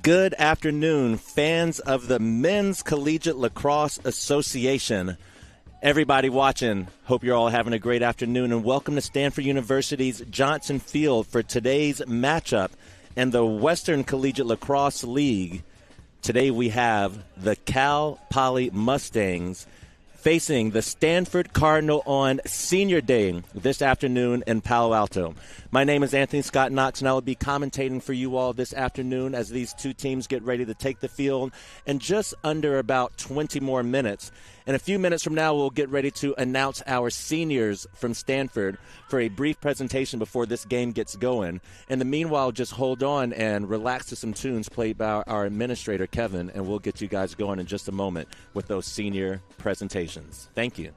Good afternoon, fans of the Men's Collegiate Lacrosse Association. Everybody watching, hope you're all having a great afternoon, and welcome to Stanford University's Johnson Field for today's matchup in the Western Collegiate Lacrosse League. Today we have the Cal Poly Mustangs facing the Stanford Cardinal on Senior Day this afternoon in Palo Alto. My name is Anthony Scott Knox, and I will be commentating for you all this afternoon as these two teams get ready to take the field in just under about 20 more minutes. In a few minutes from now, we'll get ready to announce our seniors from Stanford for a brief presentation before this game gets going. In the meanwhile, just hold on and relax to some tunes played by our administrator, Kevin, and we'll get you guys going in just a moment with those senior presentations. Thank you.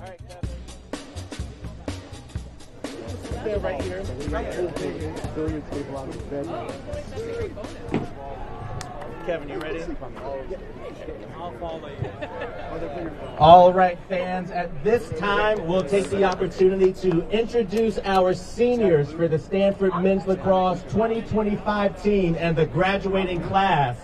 Stay right here. Kevin, you ready? I'll follow you. All right, fans, at this time, we'll take the opportunity to introduce our seniors for the Stanford Men's Lacrosse 2025 team and the graduating class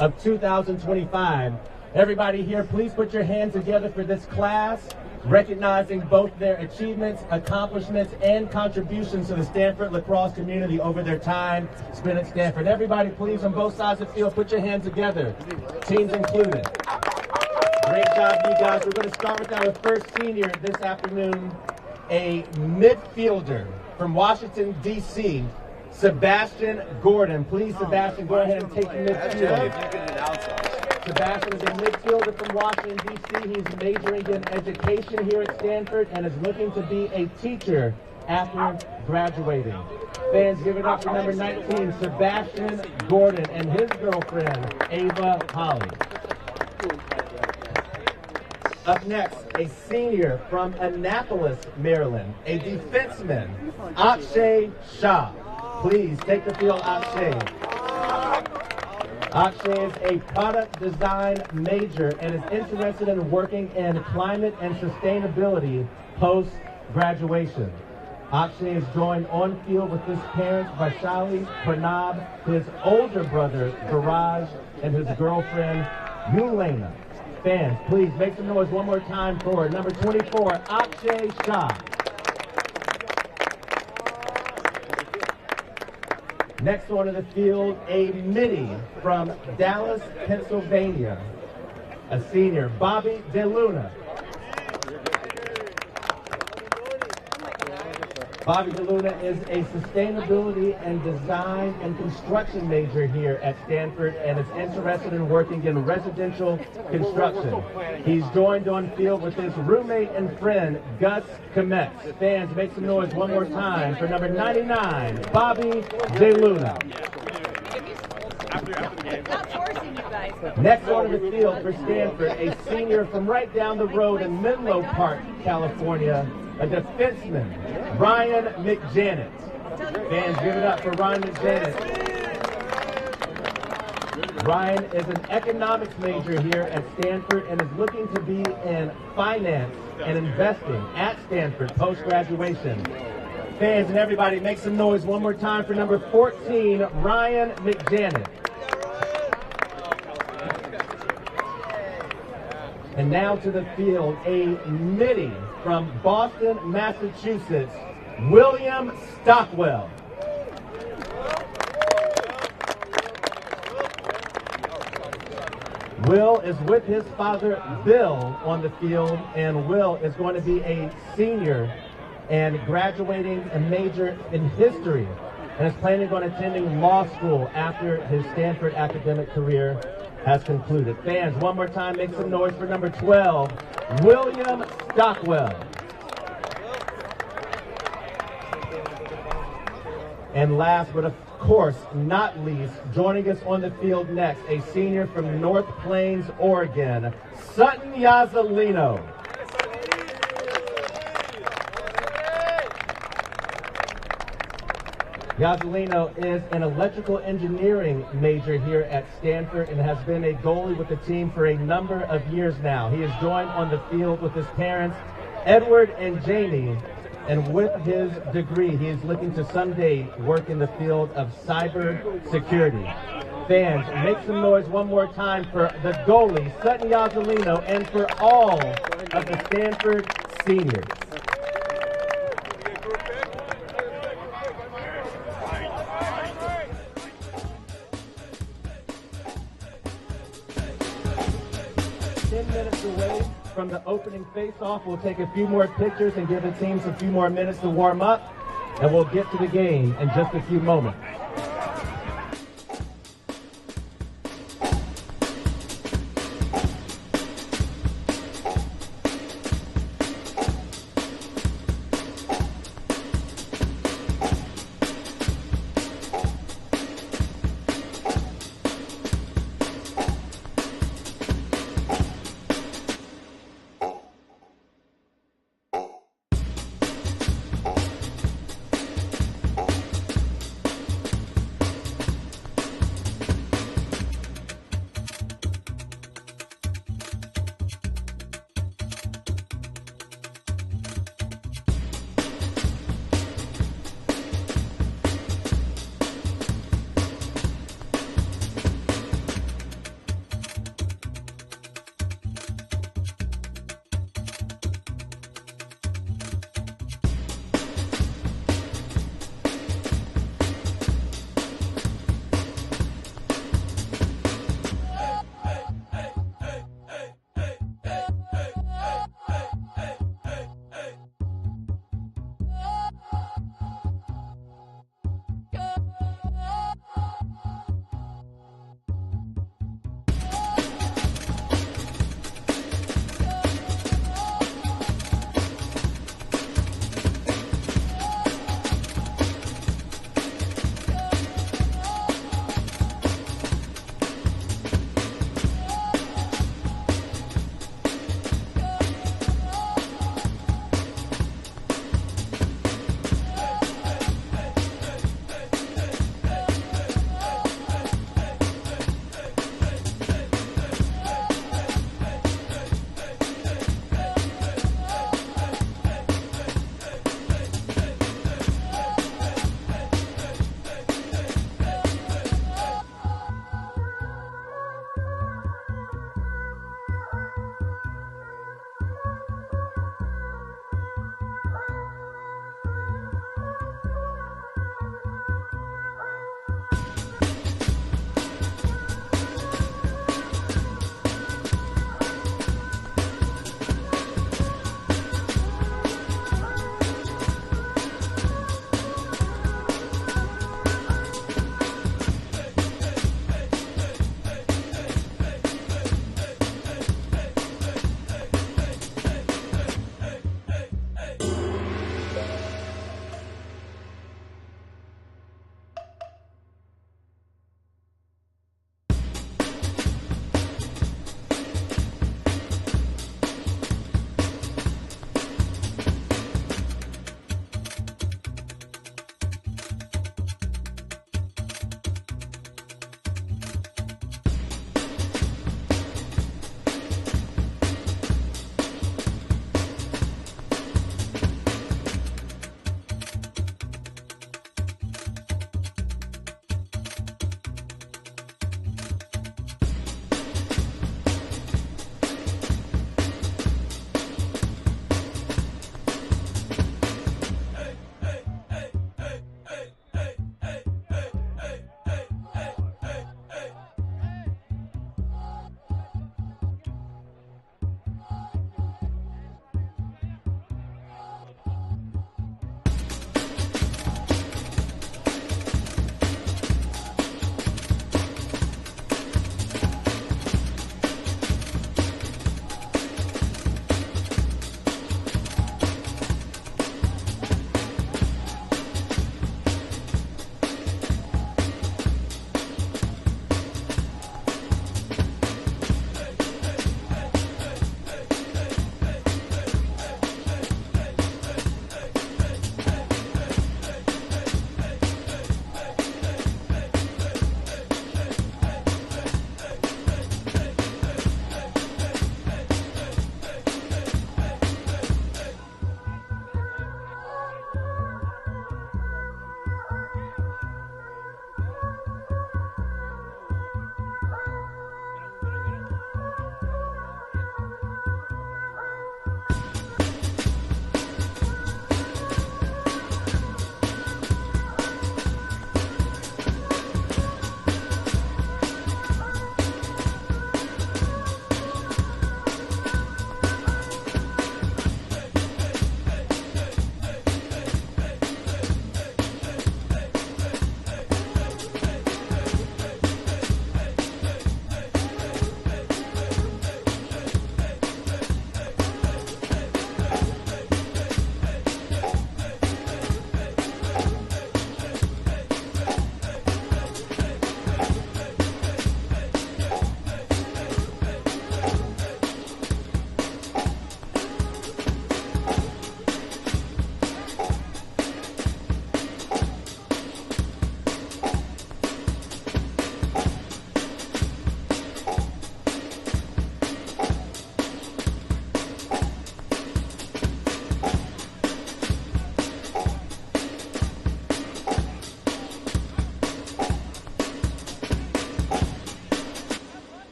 of 2025. Everybody here, please put your hands together for this class, recognizing both their achievements, accomplishments, and contributions to the Stanford lacrosse community over their time spent at Stanford. Everybody, please, on both sides of the field, put your hands together, teams included. Great job, you guys. We're going to start with our first senior this afternoon, a midfielder from Washington, D.C., Sebastian Gordon. Please, Sebastian, go ahead and take the midfield. Sebastian is a midfielder from Washington, D.C. He's majoring in education here at Stanford and is looking to be a teacher after graduating. Fans, give it up for number 19, Sebastian Gordon, and his girlfriend, Ava Holly. Up next, a senior from Annapolis, Maryland, a defenseman, Akshay Shah. Please take the field, Akshay. Akshay is a product design major and is interested in working in climate and sustainability post-graduation. Akshay is joined on field with his parents, Vaishali Pranab, his older brother, Viraj, and his girlfriend, Yulena. Fans, please make some noise one more time for number 24, Akshay Shah. Next onto the field, a midi from Dallas, Pennsylvania, a senior, Bobby DeLuna. Bobby DeLuna is a sustainability and design and construction major here at Stanford and is interested in working in residential construction. He's joined on field with his roommate and friend, Gus Kometz. Fans, make some noise one more time for number 99, Bobby DeLuna. Next on the field for Stanford, a senior from right down the road in Menlo Park, California, a defenseman, Ryan McJanet. Fans, give it up for Ryan McJanet. Ryan is an economics major here at Stanford and is looking to be in finance and investing at Stanford post-graduation. Fans and everybody, make some noise one more time for number 14, Ryan McJanet. And now to the field, a midi from Boston, Massachusetts, William Stockwell. Will is with his father, Bill, on the field, and Will is going to be a senior and graduating a major in history and is planning on attending law school after his Stanford academic career has concluded. Fans, one more time, make some noise for number 12, William Stockwell. And last, but of course not least, joining us on the field next, a senior from North Plains, Oregon, Sutton Yazzolino. Yazzolino is an electrical engineering major here at Stanford and has been a goalie with the team for a number of years now. He is joined on the field with his parents, Edward and Jamie, and with his degree, he is looking to someday work in the field of cyber security. Fans, make some noise one more time for the goalie, Sutton Yazzolino, and for all of the Stanford seniors. From the opening face-off, we'll take a few more pictures and give the teams a few more minutes to warm up, and we'll get to the game in just a few moments.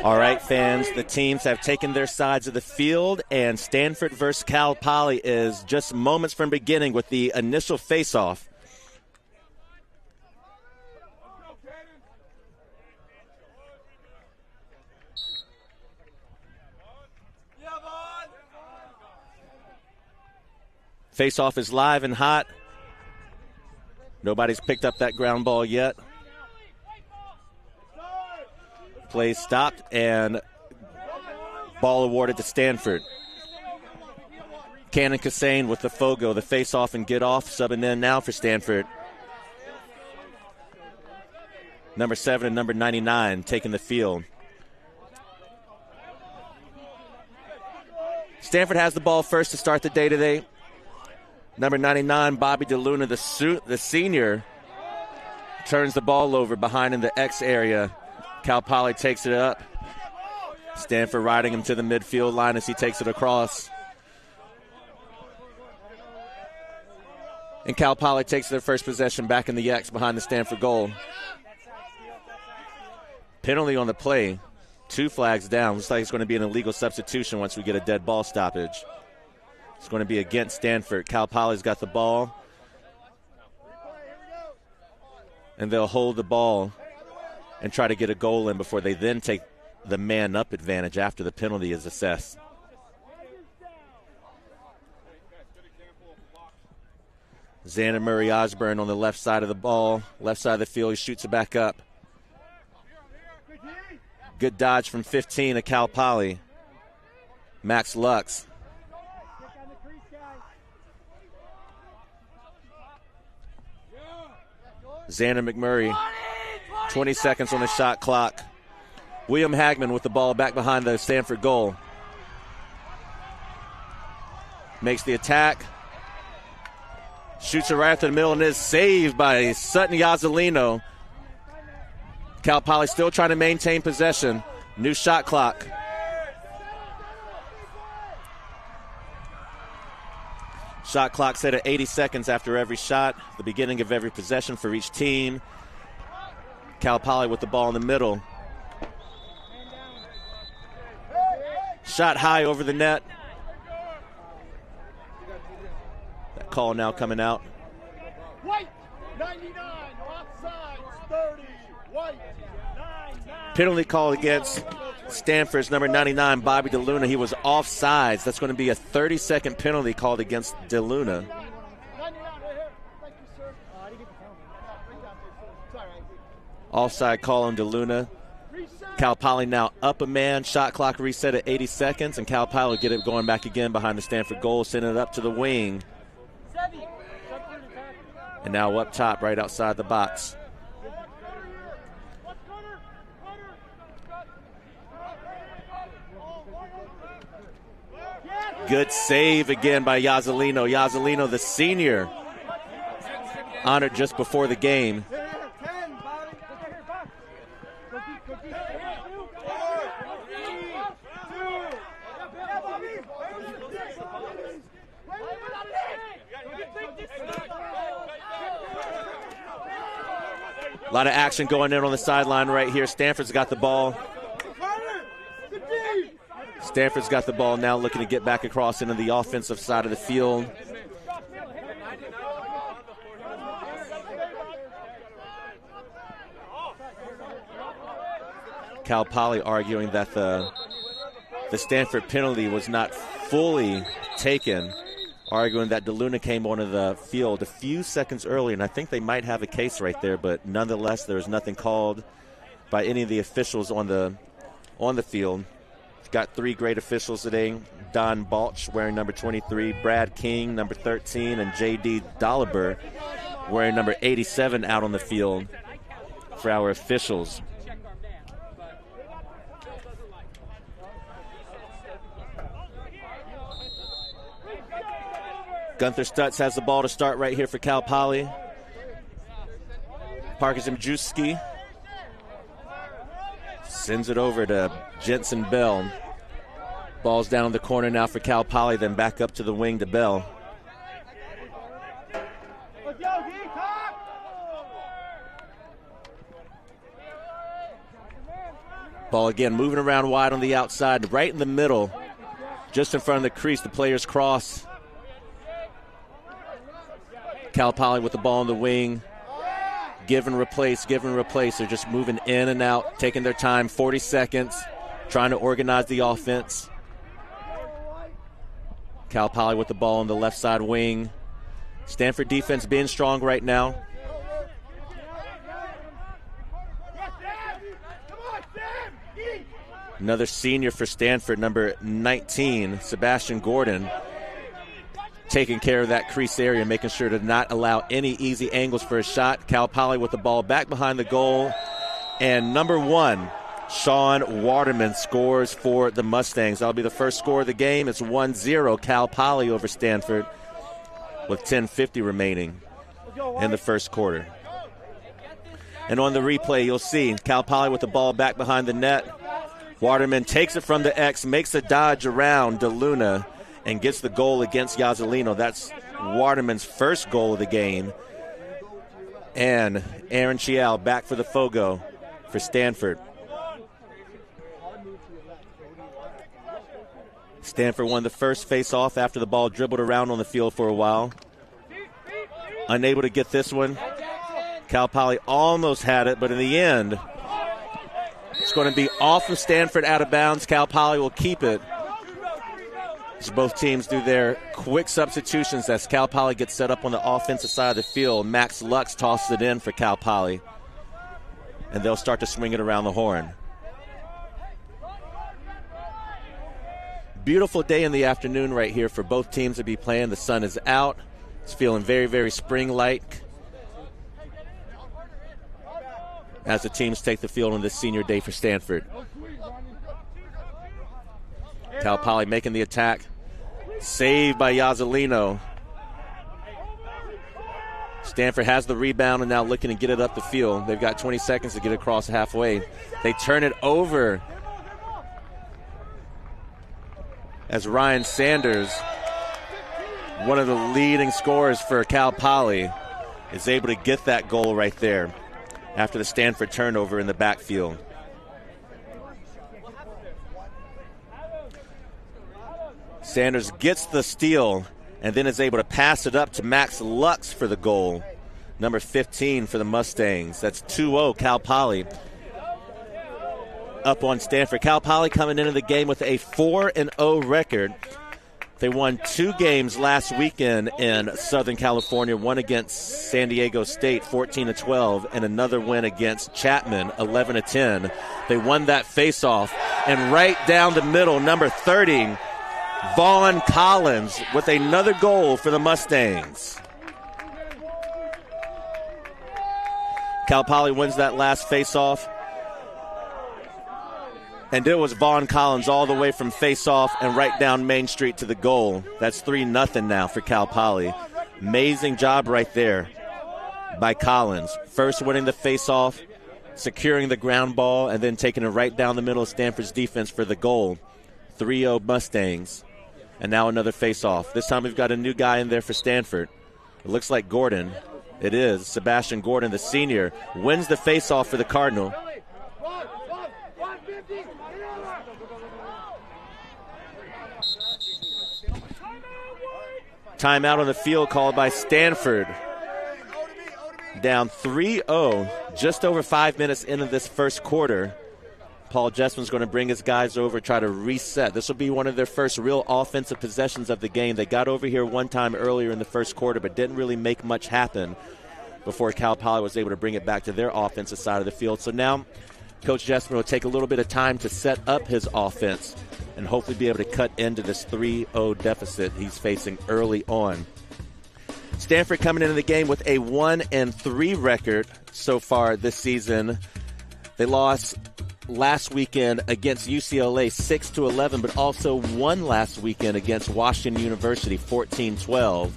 All right, fans, the teams have taken their sides of the field, and Stanford versus Cal Poly is just moments from beginning with the initial face-off. Face-off is live and hot. Nobody's picked up that ground ball yet. Play stopped and ball awarded to Stanford. Cannon Kassane with the Fogo, the face-off and get off, subbing in now for Stanford. Number 7 and number 99 taking the field. Stanford has the ball first to start the day today. Number 99, Bobby DeLuna, the senior, turns the ball over behind in the X area. Cal Poly takes it up. Stanford riding him to the midfield line as he takes it across. And Cal Poly takes their first possession back in the X behind the Stanford goal. Penalty on the play. 2 flags down. Looks like it's going to be an illegal substitution once we get a dead ball stoppage. It's going to be against Stanford. Cal Poly's got the ball. And they'll hold the ball and try to get a goal in before they then take the man-up advantage after the penalty is assessed. Xander Murray Osborne on the left side of the ball, left side of the field. He shoots it back up. Good dodge from 15 of Cal Poly. Max Lux. Xander McMurray. 20 seconds on the shot clock. William Hagman with the ball back behind the Stanford goal. Makes the attack. Shoots it right through the middle and is saved by Sutton Yazzolino. Cal Poly still trying to maintain possession. New shot clock. Shot clock set at 80 seconds after every shot. The beginning of every possession for each team. Cal Poly with the ball in the middle. Shot high over the net. That call now coming out. White, 99, offside, 30, White, 99. Penalty call against Stanford's number 99, Bobby DeLuna. He was offsides. That's going to be a 30-second penalty called against DeLuna. Offside call on DeLuna. Cal Poly now up a man. Shot clock reset at 80 seconds, and Cal Poly will get it going back again behind the Stanford goal, sending it up to the wing. And now up top, right outside the box. Good save again by Yazzolino. Yazzolino, the senior, honored just before the game. A lot of action going in on the sideline right here. Stanford's got the ball. Stanford's got the ball now, looking to get back across into the offensive side of the field. Cal Poly arguing that the Stanford penalty was not fully taken, arguing that DeLuna came onto the field a few seconds earlier, and I think they might have a case right there, but nonetheless, there was nothing called by any of the officials on the field. Got three great officials today: Don Balch wearing number 23, Brad King number 13, and J.D. Dolliber wearing number 87 out on the field for our officials. Gunther Stutz has the ball to start right here for Cal Poly. Parker Zimjuski sends it over to Jensen Bell. Ball's down in the corner now for Cal Poly, then back up to the wing to Bell. Ball again moving around wide on the outside, right in the middle, just in front of the crease. The players cross. Cal Poly with the ball on the wing. Give and replace, give and replace. They're just moving in and out, taking their time, 40 seconds, trying to organize the offense. Cal Poly with the ball on the left side wing. Stanford defense being strong right now. Another senior for Stanford, number 19, Sebastian Gordon, taking care of that crease area, making sure to not allow any easy angles for a shot. Cal Poly with the ball back behind the goal. And number 1, Sean Waterman scores for the Mustangs. That'll be the first score of the game. It's 1-0 Cal Poly over Stanford with 10:50 remaining in the first quarter. And on the replay, you'll see Cal Poly with the ball back behind the net. Waterman takes it from the X, makes a dodge around DeLuna, and gets the goal against Yazzolino. That's Waterman's first goal of the game. And Aaron Chial back for the Fogo for Stanford. Stanford won the first face-off after the ball dribbled around on the field for a while. Unable to get this one. Cal Poly almost had it, but in the end, it's going to be off of Stanford, out of bounds. Cal Poly will keep it. As both teams do their quick substitutions as Cal Poly gets set up on the offensive side of the field. Max Lux tosses it in for Cal Poly, and they'll start to swing it around the horn. Beautiful day in the afternoon right here for both teams to be playing. The sun is out. It's feeling very, very spring-like as the teams take the field on this senior day for Stanford. Cal Poly making the attack. Saved by Yazzolino. Stanford has the rebound and now looking to get it up the field. They've got 20 seconds to get across halfway. They turn it over as Ryan Sanders, one of the leading scorers for Cal Poly, is able to get that goal right there after the Stanford turnover in the backfield. Sanders gets the steal and then is able to pass it up to Max Lux for the goal, number 15 for the Mustangs. That's 2-0 Cal Poly up on Stanford. Cal Poly coming into the game with a 4-0 record. They won 2 games last weekend in Southern California, one against San Diego State, 14-12, and another win against Chapman, 11-10. They won that face-off, and right down the middle, number 30, Vaughn Collins with another goal for the Mustangs. Cal Poly wins that last face-off. And it was Vaughn Collins all the way from face-off and right down Main Street to the goal. That's 3-0 now for Cal Poly. Amazing job right there by Collins. First winning the face-off, securing the ground ball, and then taking it right down the middle of Stanford's defense for the goal. 3-0 Mustangs. And now another face-off. This time we've got a new guy in there for Stanford. It looks like Gordon. It is. Sebastian Gordon, the senior, wins the faceoff for the Cardinal. Timeout on the field called by Stanford. Down 3-0, just over 5 minutes into this first quarter. Paul Jessman's going to bring his guys over, try to reset. This will be one of their first real offensive possessions of the game. They got over here one time earlier in the first quarter, but didn't really make much happen before Cal Poly was able to bring it back to their offensive side of the field. So now Coach Jessman will take a little bit of time to set up his offense and hopefully be able to cut into this 3-0 deficit he's facing early on. Stanford coming into the game with a 1-3 record so far this season. They lost last weekend against UCLA 6-11, but also won last weekend against Washington University 14-12.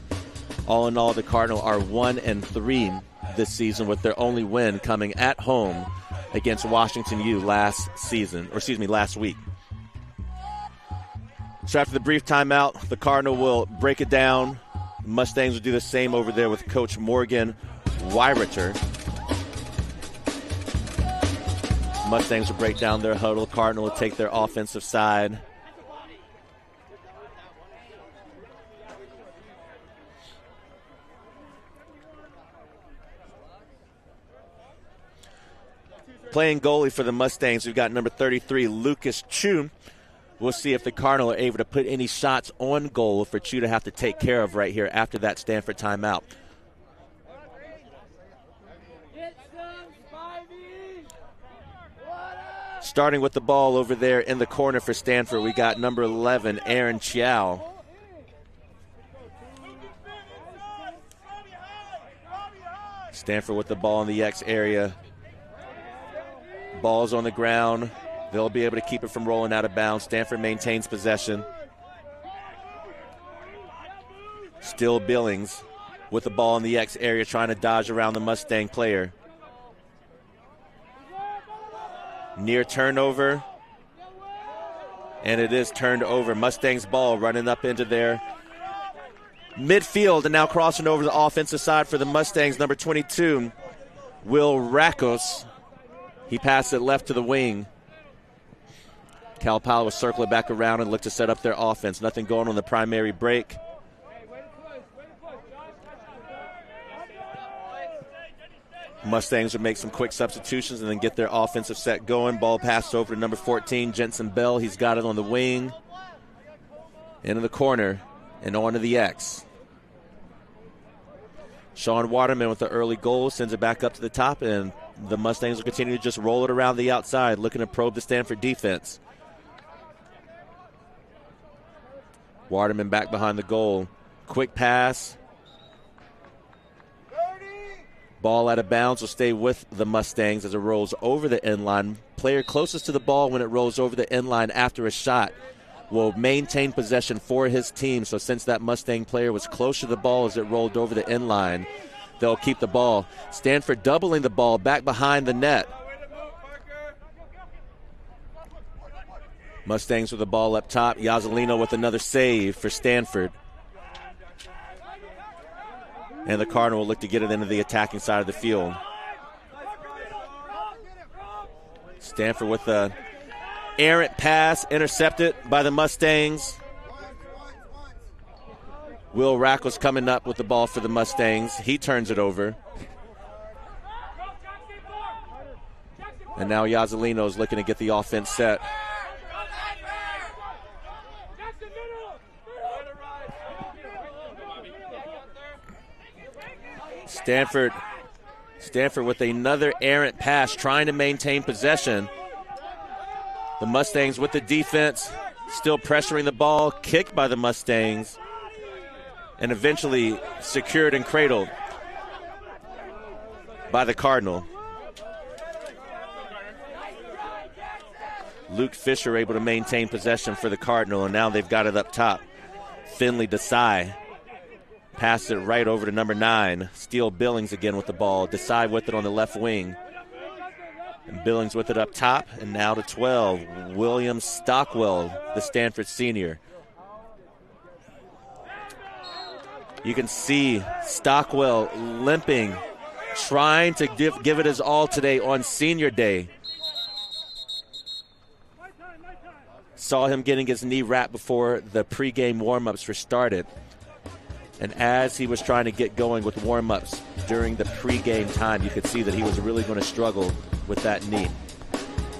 All in all, the Cardinal are 1-3 this season, with their only win coming at home against Washington U last week. So after the brief timeout, the Cardinal will break it down. The Mustangs will do the same over there with Coach Morgan Weiriter. Mustangs will break down their huddle. Cardinal will take their offensive side. Playing goalie for the Mustangs, we've got number 33, Lucas Chu. We'll see if the Cardinal are able to put any shots on goal for Chu to have to take care of right here after that Stanford timeout. Starting with the ball over there in the corner for Stanford, we got number 11, Aaron Chiao. Stanford with the ball in the X area. Ball's on the ground. They'll be able to keep it from rolling out of bounds. Stanford maintains possession. Still Billings with the ball in the X area, trying to dodge around the Mustang player. Near turnover. And it is turned over. Mustangs ball running up into their midfield, and now crossing over the offensive side for the Mustangs, number 22, Will Rakos. He passed it left to the wing. Cal Poly will circle it back around and look to set up their offense. Nothing going on the primary break. Mustangs would make some quick substitutions and then get their offensive set going. Ball passed over to number 14, Jensen Bell. He's got it on the wing. Into the corner and on to the X. Sean Waterman with the early goal sends it back up to the top, and the Mustangs will continue to just roll it around the outside, looking to probe the Stanford defense. Waterman back behind the goal. Quick pass. Ball out of bounds will stay with the Mustangs as it rolls over the end line. Player closest to the ball when it rolls over the end line after a shot will maintain possession for his team. So since that Mustang player was close to the ball as it rolled over the end line, they'll keep the ball. Stanford doubling the ball back behind the net. Mustangs with the ball up top. Yazzolino with another save for Stanford. And the Cardinal will look to get it into the attacking side of the field. Stanford with a errant pass, intercepted by the Mustangs. Will Rakos coming up with the ball for the Mustangs. He turns it over. And now Yazzolino is looking to get the offense set. Stanford with another errant pass, trying to maintain possession. The Mustangs with the defense, still pressuring the ball, kicked by the Mustangs, and eventually secured and cradled by the Cardinal. Luke Fisher able to maintain possession for the Cardinal, and now they've got it up top. Finley Desai passed it right over to number 9. Steele Billings again with the ball. Desai with it on the left wing. And Billings with it up top. And now to 12, William Stockwell, the Stanford senior. You can see Stockwell limping, trying to give it his all today on senior day. Saw him getting his knee wrapped before the pregame warm-ups were started. And as he was trying to get going with warm-ups during the pregame time, you could see that he was really going to struggle with that knee.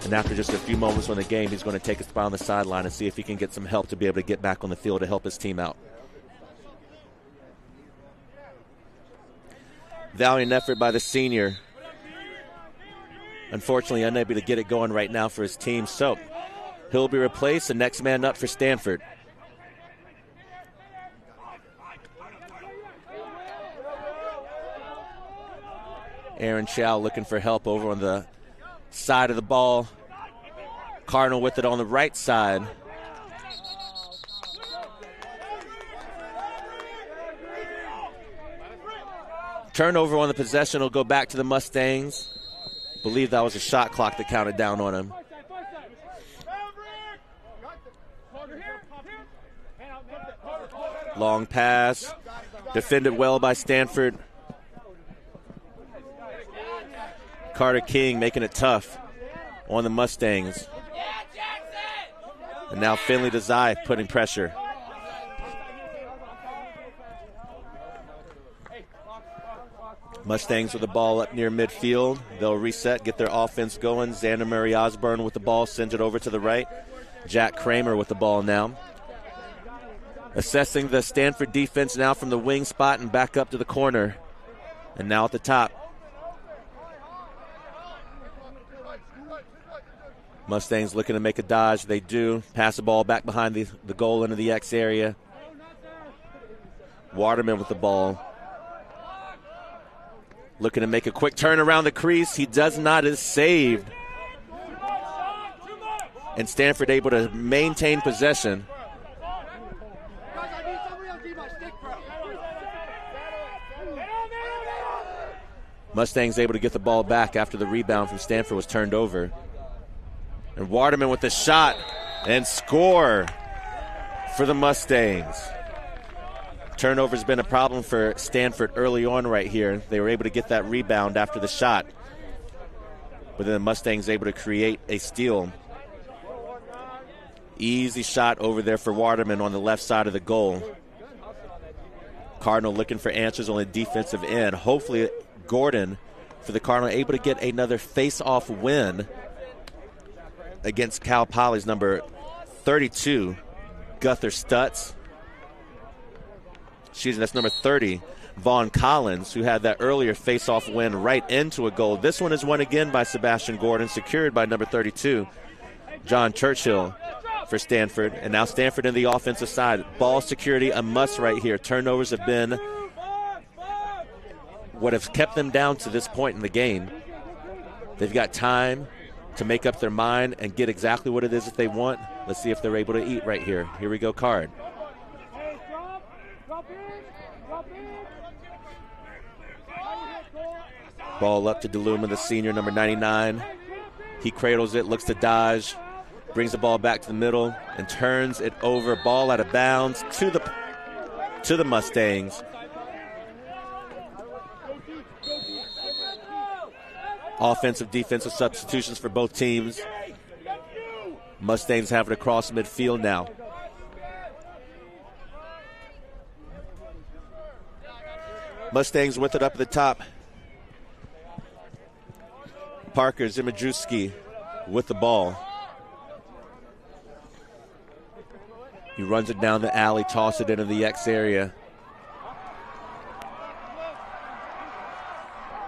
And after just a few moments on the game, he's going to take a spot on the sideline and see if he can get some help to be able to get back on the field to help his team out. Valiant effort by the senior. Unfortunately, unable to get it going right now for his team. So he'll be replaced. The next man up for Stanford. Aaron Chow looking for help over on the side of the ball. Cardinal with it on the right side. Turnover on the possession will go back to the Mustangs. Believe that was a shot clock that counted down on him. Long pass. Defended well by Stanford. Carter King making it tough on the Mustangs. And now Finley Desai putting pressure. Mustangs with the ball up near midfield. They'll reset, get their offense going. Xander Murray Osborne with the ball, sends it over to the right. Jack Kramer with the ball now. Assessing the Stanford defense now from the wing spot and back up to the corner. And now at the top. Mustangs looking to make a dodge. They do. Pass the ball back behind the goal into the X area. Waterman with the ball. Looking to make a quick turn around the crease. He does not. Is saved. And Stanford able to maintain possession. Mustangs able to get the ball back after the rebound from Stanford was turned over. And Waterman with the shot and score for the Mustangs. Turnover's been a problem for Stanford early on right here. They were able to get that rebound after the shot. But then the Mustangs able to create a steal. Easy shot over there for Waterman on the left side of the goal. Cardinal looking for answers on the defensive end. Hopefully Gordon for the Cardinal able to get another face-off win against Cal Poly's number 32, Gunther Stutz. That's number 30, Vaughn Collins, who had that earlier face-off win right into a goal. This one is won again by Sebastian Gordon, secured by number 32, John Churchill for Stanford. And now Stanford in the offensive side. Ball security, a must right here. Turnovers have been what has kept them down to this point in the game. They've got time to make up their mind and get exactly what it is that they want. Let's see if they're able to eat right here. Here we go, Card. Ball up to DeLuma, the senior, number 99. He cradles it, looks to dodge, brings the ball back to the middle, and turns it over. Ball out of bounds to the Mustangs. Offensive, defensive substitutions for both teams. Mustangs have it across midfield now. Mustangs with it up at the top. Parker Zimajewski with the ball. He runs it down the alley, tosses it into the X area.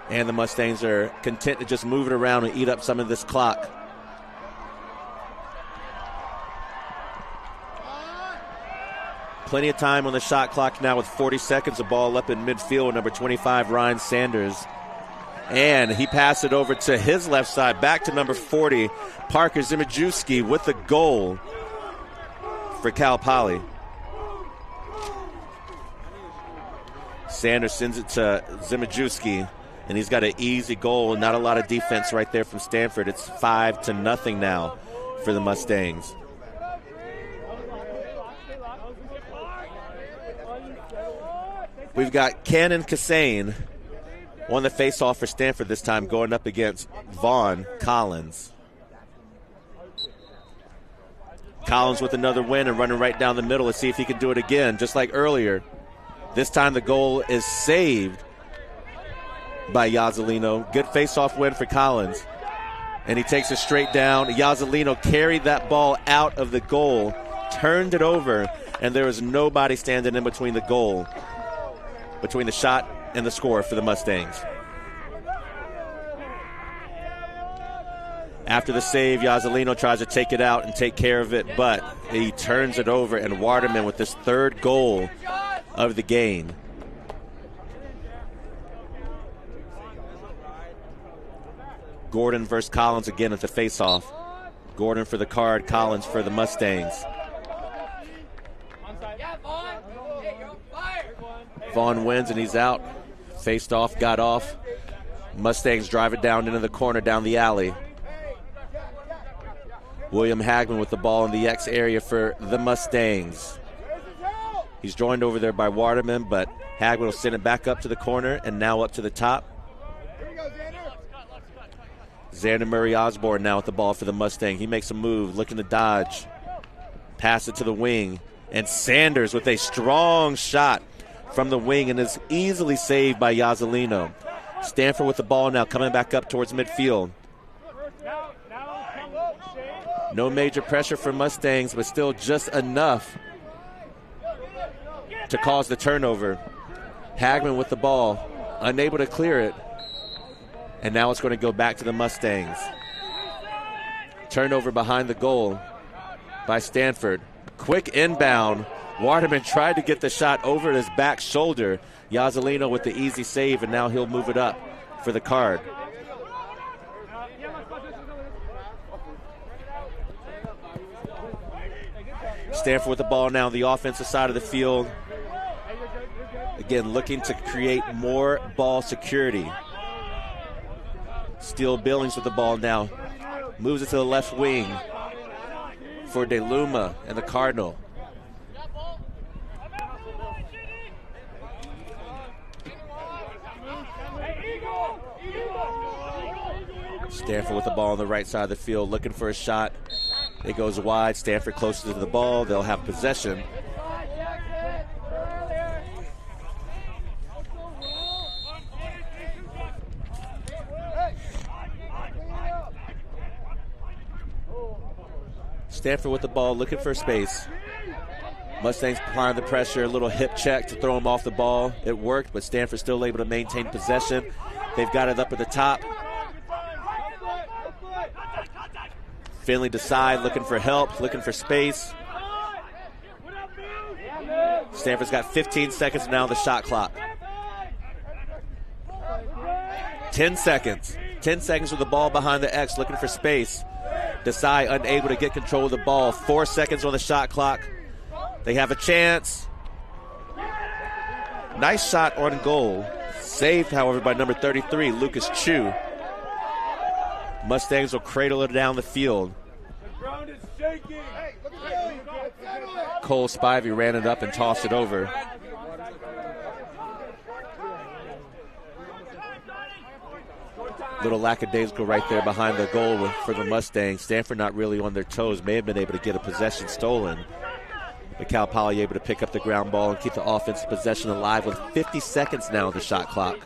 And the Mustangs are content to just move it around and eat up some of this clock. Plenty of time on the shot clock now with 40 seconds. The ball up in midfield with number 25, Ryan Sanders. And he passed it over to his left side, back to number 40, Parker Zimajewski with the goal for Cal Poly. Sanders sends it to Zimajewski, and he's got an easy goal. Not a lot of defense right there from Stanford. It's 5-0 now for the Mustangs. We've got Cannon Kassane on the face-off for Stanford this time, going up against Vaughn Collins. Collins with another win and running right down the middle to see if he can do it again, just like earlier. This time the goal is saved by Yazzolino. Good face-off win for Collins. And he takes it straight down. Yazzolino carried that ball out of the goal, turned it over, and there was nobody standing in between the goal, between the shot and the score for the Mustangs. After the save, Yazzolino tries to take it out and take care of it, but he turns it over, and Waterman with his third goal of the game. Gordon versus Collins again at the face-off. Gordon for the Card, Collins for the Mustangs. Vaughn wins and he's out. Faced off, got off. Mustangs drive it down into the corner, down the alley. William Hagman with the ball in the X area for the Mustangs. He's joined over there by Waterman, but Hagman will send it back up to the corner and now up to the top. Xander Murray Osborne now with the ball for the Mustang. He makes a move, looking to dodge. Pass it to the wing. And Sanders with a strong shot from the wing and is easily saved by Yazzolino. Stanford with the ball now coming back up towards midfield. No major pressure for Mustangs, but still just enough to cause the turnover. Hagman with the ball, unable to clear it. And now it's going to go back to the Mustangs. Turnover behind the goal by Stanford. Quick inbound. Waterman tried to get the shot over his back shoulder. Yazzolino with the easy save, and now he'll move it up for the Card. Stanford with the ball now on the offensive side of the field. Again, looking to create more ball security. Steele Billings with the ball now. Moves it to the left wing for DeLuma and the Cardinal. Stanford with the ball on the right side of the field, looking for a shot. It goes wide. Stanford closer to the ball. They'll have possession. Stanford with the ball, looking for space. Mustangs applying the pressure, a little hip check to throw him off the ball. It worked, but Stanford still able to maintain possession. They've got it up at the top. Finley Desai looking for help, looking for space. Stanford's got 15 seconds now on the shot clock. 10 seconds. 10 seconds with the ball behind the X, looking for space. Desai unable to get control of the ball. 4 seconds on the shot clock. They have a chance. Nice shot on goal. Saved, however, by number 33, Lucas Chu. Mustangs will cradle it down the field. The ground is shaking. Cole Spivey ran it up and tossed it over. Little lackadaisical right there behind the goal for the Mustangs. Stanford not really on their toes. May have been able to get a possession stolen. But Cal Poly able to pick up the ground ball and keep the offensive possession alive with 50 seconds now on the shot clock.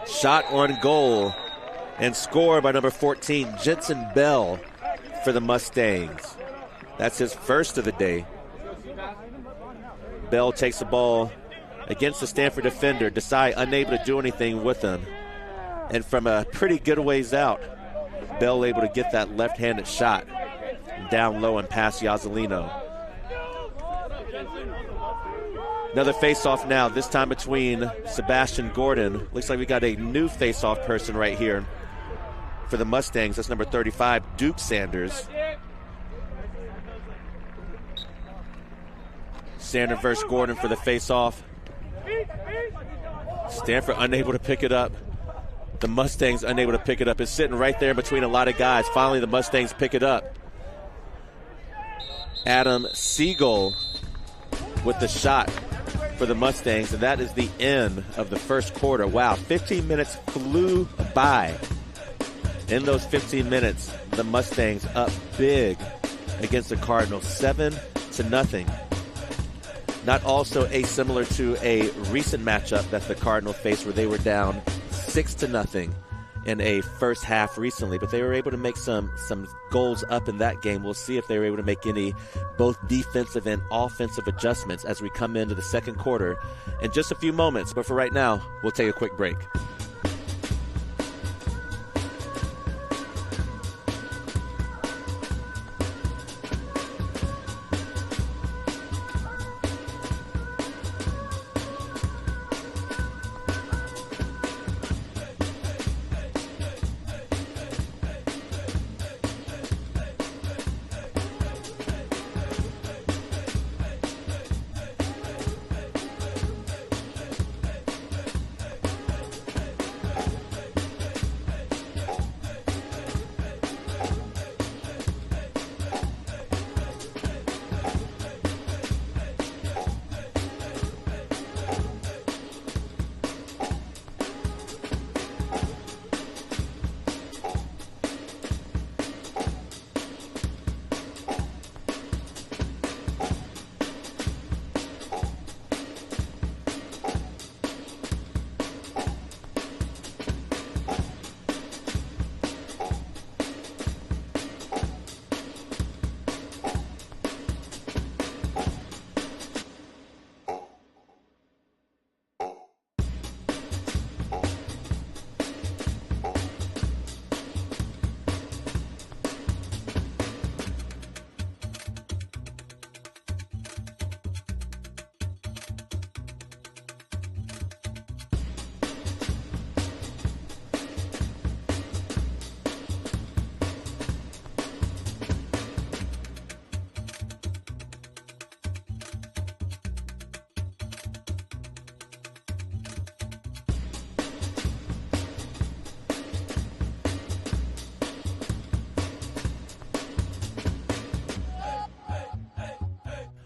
Shot on goal and scored by number 14, Jensen Bell for the Mustangs. That's his first of the day. Bell takes the ball against the Stanford defender. Desai unable to do anything with him. And from a pretty good ways out, Bell able to get that left-handed shot down low and past Yazzolino. Another face-off now, this time between Sebastian Gordon. Looks like we got a new face-off person right here for the Mustangs. That's number 35, Duke Sanders. Sanders versus Gordon for the face-off. Stanford unable to pick it up. The Mustangs unable to pick it up. It's sitting right there between a lot of guys. Finally, the Mustangs pick it up. Adam Siegel with the shot for the Mustangs, and that is the end of the first quarter. Wow, 15 minutes flew by. In those 15 minutes, the Mustangs up big against the Cardinals, 7-0. Not also similar to a recent matchup that the Cardinals faced where they were down 6-0 in a first half recently, but they were able to make some goals up in that game. We'll see if they were able to make any both defensive and offensive adjustments as we come into the second quarter in just a few moments. But for right now, we'll take a quick break.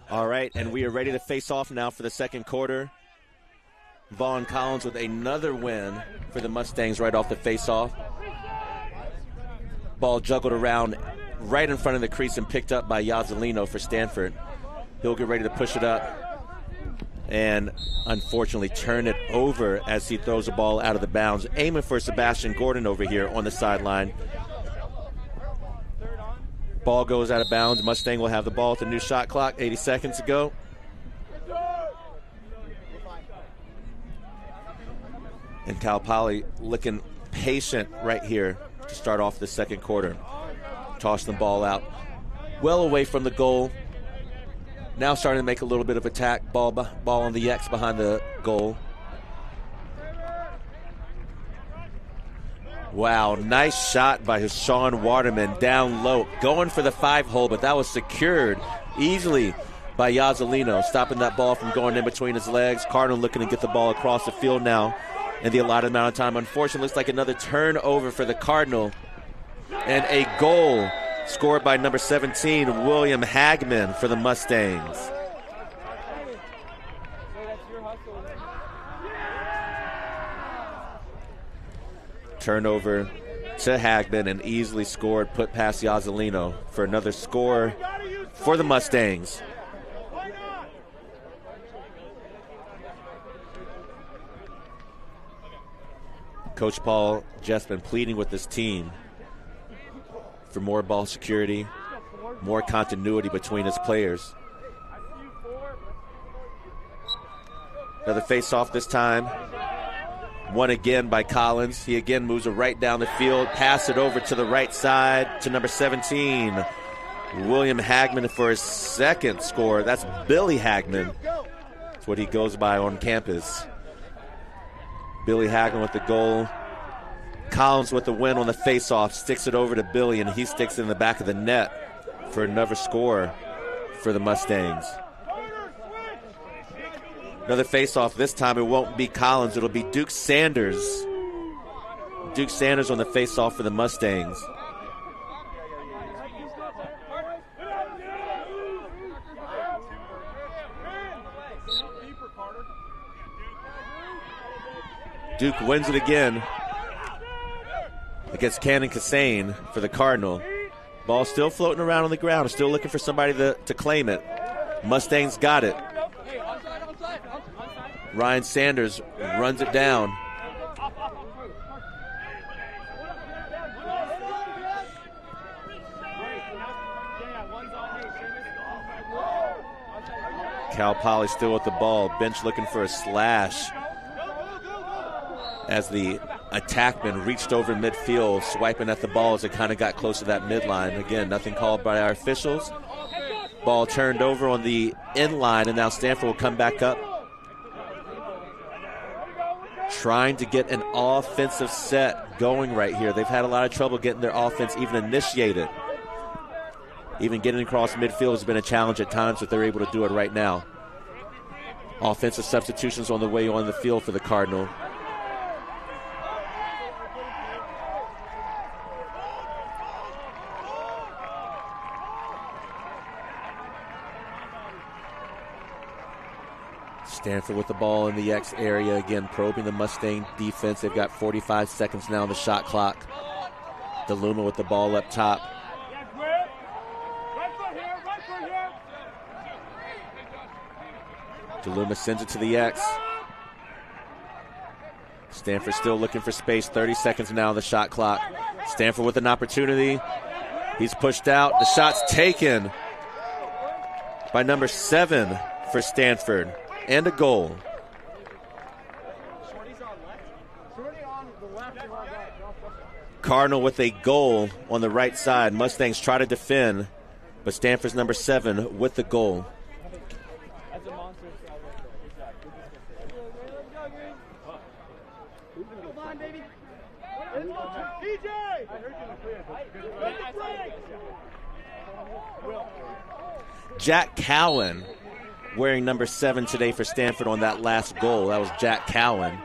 All right, and we are ready to face off now for the second quarter. Vaughn Collins with another win for the Mustangs right off the face-off. Ball juggled around right in front of the crease and picked up by Yazzolino for Stanford. He'll get ready to push it up and unfortunately turn it over as he throws the ball out of the bounds. Aiming for Sebastian Gordon over here on the sideline. Ball goes out of bounds. Mustang will have the ball at the new shot clock. 80 seconds to go. And Cal Poly looking patient right here to start off the second quarter. Toss the ball out well away from the goal. Now starting to make a little bit of attack. Ball on the X behind the goal. Wow, nice shot by Sean Waterman down low. Going for the 5-hole, but that was secured easily by Yazzolino, stopping that ball from going in between his legs. Cardinal looking to get the ball across the field now in the allotted amount of time. Unfortunately, looks like another turnover for the Cardinal. And a goal scored by number 17, William Hagman for the Mustangs. Turnover to Hagman and easily scored, put past Yazzolino for another score for the Mustangs. Coach Paul just been pleading with this team for more ball security, more continuity between his players. Another face-off this time. Won again by Collins. He again moves it right down the field, pass it over to the right side to number 17, William Hagman for his second score. That's Billy Hagman. That's what he goes by on campus. Billy Hagman with the goal. Collins with the win on the face-off, sticks it over to Billy, and he sticks it in the back of the net for another score for the Mustangs. Another face-off. This time it won't be Collins. It'll be Duke Sanders. Duke Sanders on the face-off for the Mustangs. Duke wins it again against Cannon Cassane for the Cardinal. Ball still floating around on the ground. Still looking for somebody to claim it. Mustangs got it. Ryan Sanders runs it down. Cal Poly still with the ball. Bench looking for a slash as the attackman reached over midfield, swiping at the ball as it kind of got close to that midline. Again, nothing called by our officials. Ball turned over on the end line, and now Stanford will come back up, trying to get an offensive set going right here. They've had a lot of trouble getting their offense even initiated. Even getting across midfield has been a challenge at times, but they're able to do it right now. Offensive substitutions on the way on the field for the Cardinal. Stanford with the ball in the X area, again probing the Mustang defense. They've got 45 seconds now on the shot clock. DeLuma with the ball up top. DeLuma sends it to the X. Stanford still looking for space. 30 seconds now on the shot clock. Stanford with an opportunity. He's pushed out. The shot's taken by number 7 for Stanford. And a goal. Cardinal with a goal on the right side. Mustangs try to defend, but Stanford's number 7 with the goal. Jack Cowan wearing number 7 today for Stanford on that last goal. That was Jack Cowan.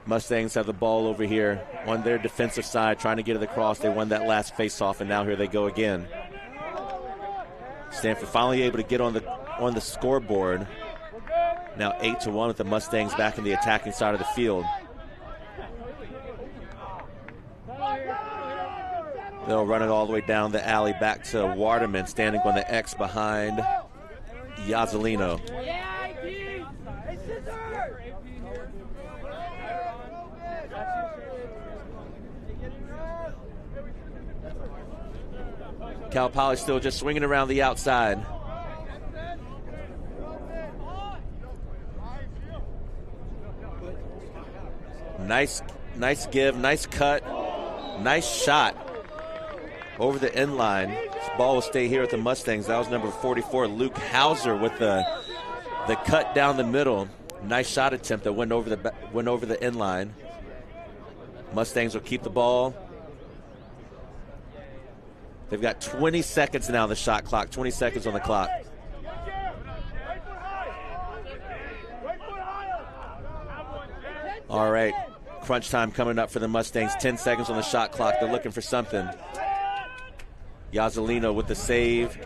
Mustangs have the ball over here on their defensive side, trying to get it across. They won that last face-off, and now here they go again. Stanford finally able to get on the scoreboard. Now 8-1 with the Mustangs back in the attacking side of the field. They'll run it all the way down the alley back to Waterman, standing on the X behind Yazzolino. Cal Poly still just swinging around the outside. Nice give, nice cut, nice shot over the end line. This ball will stay here at the Mustangs. That was number 44, Luke Hauser, with the cut down the middle. Nice shot attempt that went over the end line. Mustangs will keep the ball. They've got 20 seconds now on the shot clock. 20 seconds on the clock. All right, crunch time coming up for the Mustangs. 10 seconds on the shot clock. They're looking for something. Yazzolino with the save.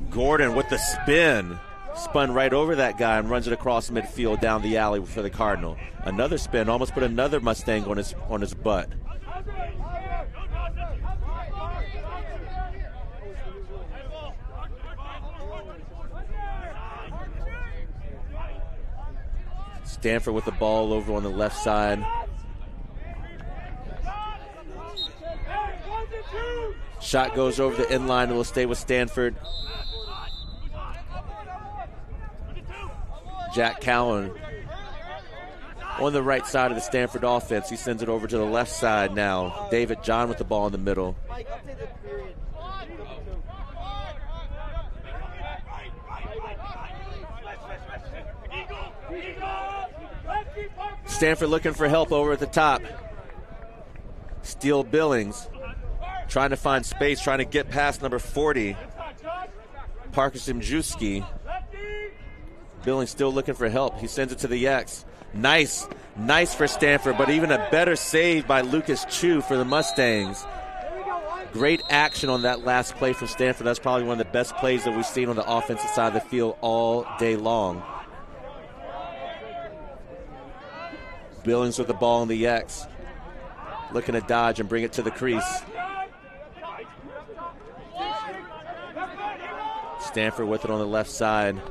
Gordon with the spin. Spun right over that guy and runs it across midfield down the alley for the Cardinal. Another spin, almost put another Mustang on his butt. Stanford with the ball over on the left side. Shot goes over the end line and will stay with Stanford. Jack Cowan on the right side of the Stanford offense. He sends it over to the left side now. David John with the ball in the middle. Stanford looking for help over at the top. Steele Billings trying to find space, trying to get past number 40, Parker Simjewski. Billings still looking for help. He sends it to the X. Nice for Stanford, but even a better save by Lucas Chu for the Mustangs. Great action on that last play from Stanford. That's probably one of the best plays that we've seen on the offensive side of the field all day long. Billings with the ball in the X. Looking to dodge and bring it to the crease. Stanford with it on the left side.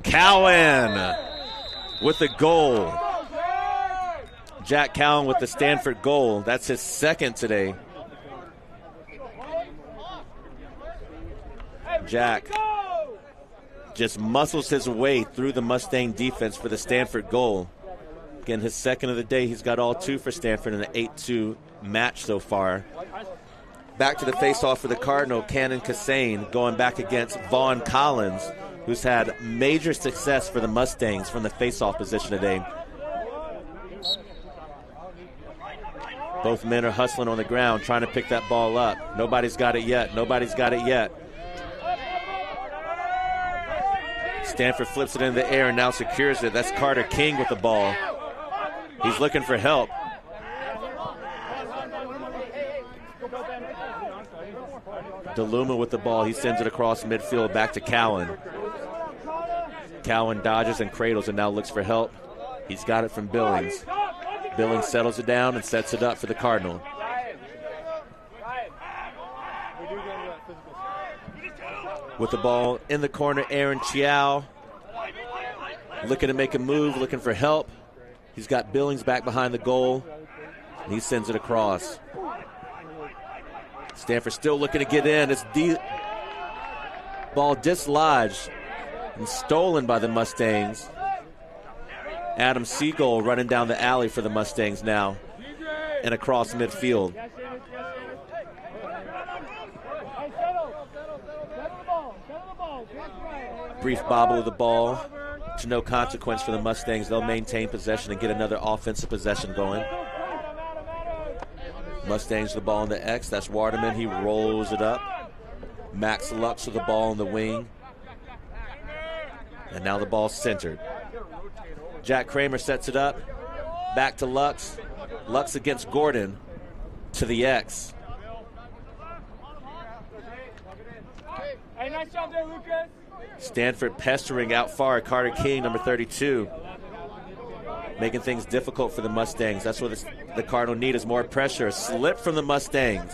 Cowan with the goal. Jack Cowan with the Stanford goal. That's his second today. Jack just muscles his way through the Mustang defense for the Stanford goal. Again, his second of the day. He's got all two for Stanford in an 8-2 match so far. Back to the faceoff for the Cardinal, Cannon Cassane going back against Vaughn Collins, who's had major success for the Mustangs from the faceoff position today. Both men are hustling on the ground, trying to pick that ball up. Nobody's got it yet. Nobody's got it yet. Stanford flips it in the air and now secures it. That's Carter King with the ball. He's looking for help. DeLuma with the ball. He sends it across midfield back to Cowan. Cowan dodges and cradles and now looks for help. He's got it from Billings. Billings settles it down and sets it up for the Cardinal. With the ball in the corner, Aaron Chiao looking to make a move, looking for help. He's got Billings back behind the goal, and he sends it across. Stanford still looking to get in. It's ball dislodged and stolen by the Mustangs. Adam Siegel running down the alley for the Mustangs now and across midfield. Brief bobble of the ball to no consequence for the Mustangs. They'll maintain possession and get another offensive possession going. Mustangs with the ball in the X. That's Waterman. He rolls it up. Max Lux with the ball in the wing. And now the ball's centered. Jack Kramer sets it up. Back to Lux. Lux against Gordon to the X. Hey, nice job there, Lucas. Stanford pestering out far. Carter King, number 32. Making things difficult for the Mustangs. That's what the Cardinal need is more pressure. A slip from the Mustangs.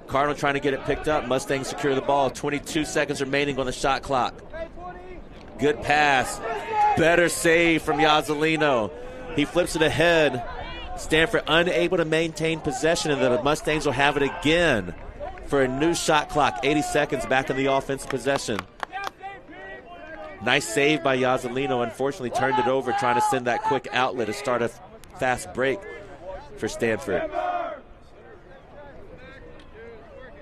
Cardinal trying to get it picked up. Mustangs secure the ball. 22 seconds remaining on the shot clock. Good pass. Better save from Yazzolino. He flips it ahead. Stanford unable to maintain possession, and the Mustangs will have it again for a new shot clock. 80 seconds back in the offensive possession. Nice save by Yazzolino. Unfortunately turned it over trying to send that quick outlet to start a fast break for Stanford.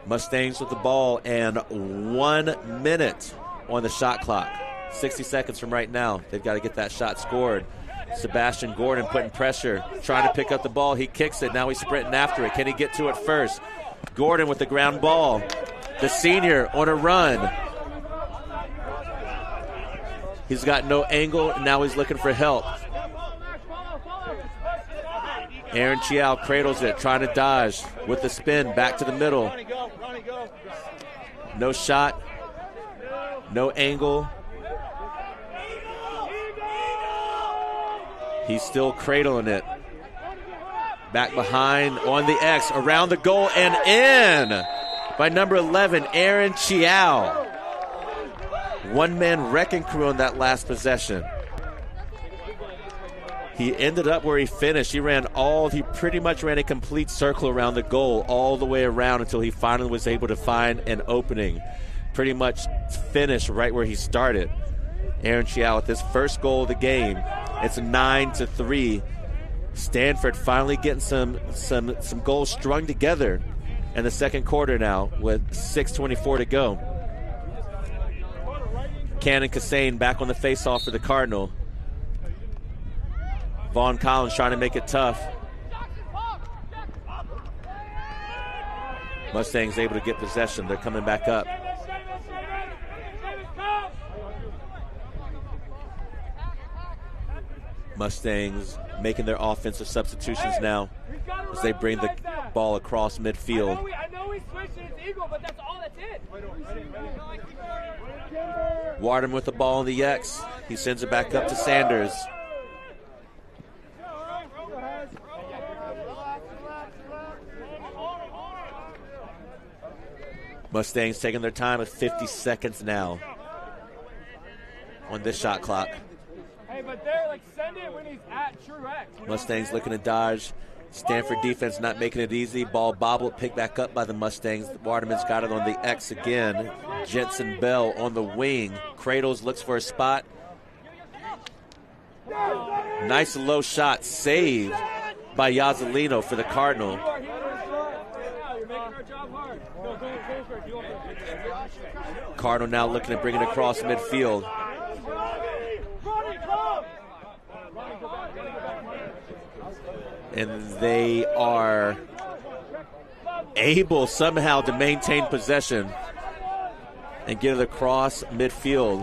Mustangs with the ball and 1 minute on the shot clock. 60 seconds from right now. They've got to get that shot scored. Sebastian Gordon putting pressure, trying to pick up the ball. He kicks it. Now he's sprinting after it. Can he get to it first? Gordon with the ground ball. The senior on a run. He's got no angle, and now he's looking for help. Aaron Chiao cradles it, trying to dodge with the spin back to the middle. No shot, no angle. He's still cradling it. Back behind on the X, around the goal and in by number 11, Aaron Chiao. One-man wrecking crew on that last possession. He ended up where he finished. He pretty much ran a complete circle around the goal all the way around until he finally was able to find an opening. Pretty much finished right where he started. Aaron Chiao with his first goal of the game. It's 9-3. Stanford finally getting some goals strung together in the second quarter now with 6:24 to go. Cannon Cassane back on the faceoff for the Cardinal. Vaughn Collins trying to make it tough. Mustangs able to get possession. They're coming back up. Mustangs making their offensive substitutions now as they bring the ball across midfield. we switch and it's equal, but that's all that's it. Warden with the ball in the X. He sends it back up to Sanders. Mustangs taking their time with 50 seconds now on this shot clock. Hey, but they're like, send it when he's at true X. Mustangs looking to dodge. Stanford defense not making it easy. Ball bobbled, picked back up by the Mustangs. Waterman's got it on the X again. Jensen Bell on the wing. Cradles looks for a spot. Nice low shot saved by Yazzolino for the Cardinal. Cardinal now looking to bring it across midfield. And they are able somehow to maintain possession and get it across midfield.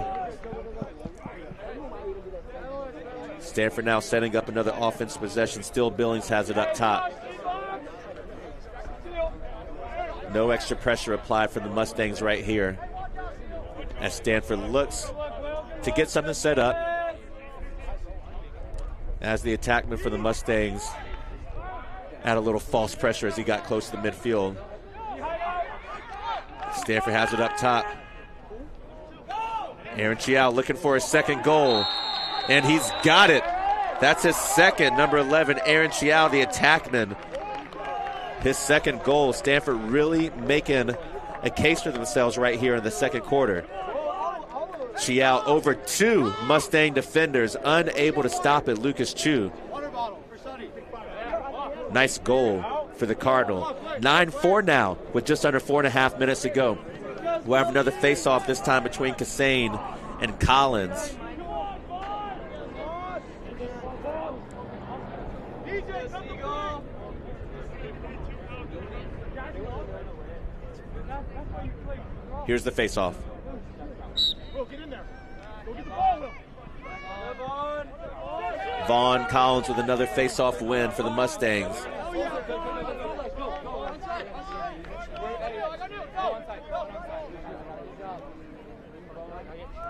Stanford now setting up another offensive possession. Still Billings has it up top. No extra pressure applied from the Mustangs right here, as Stanford looks to get something set up. As the attackman for the Mustangs had a little false pressure as he got close to the midfield. Stanford has it up top. Aaron Chiao looking for his second goal, and he's got it. That's his second, number 11, Aaron Chiao, the attackman. His second goal. Stanford really making a case for themselves right here in the second quarter. Chiao over two Mustang defenders, unable to stop it. Lucas Chu. Nice goal for the Cardinal. 9-4 now with just under 4.5 minutes to go. We'll have another face-off, this time between Cassane and Collins. Here's the face-off. Vaughn Collins with another face-off win for the Mustangs.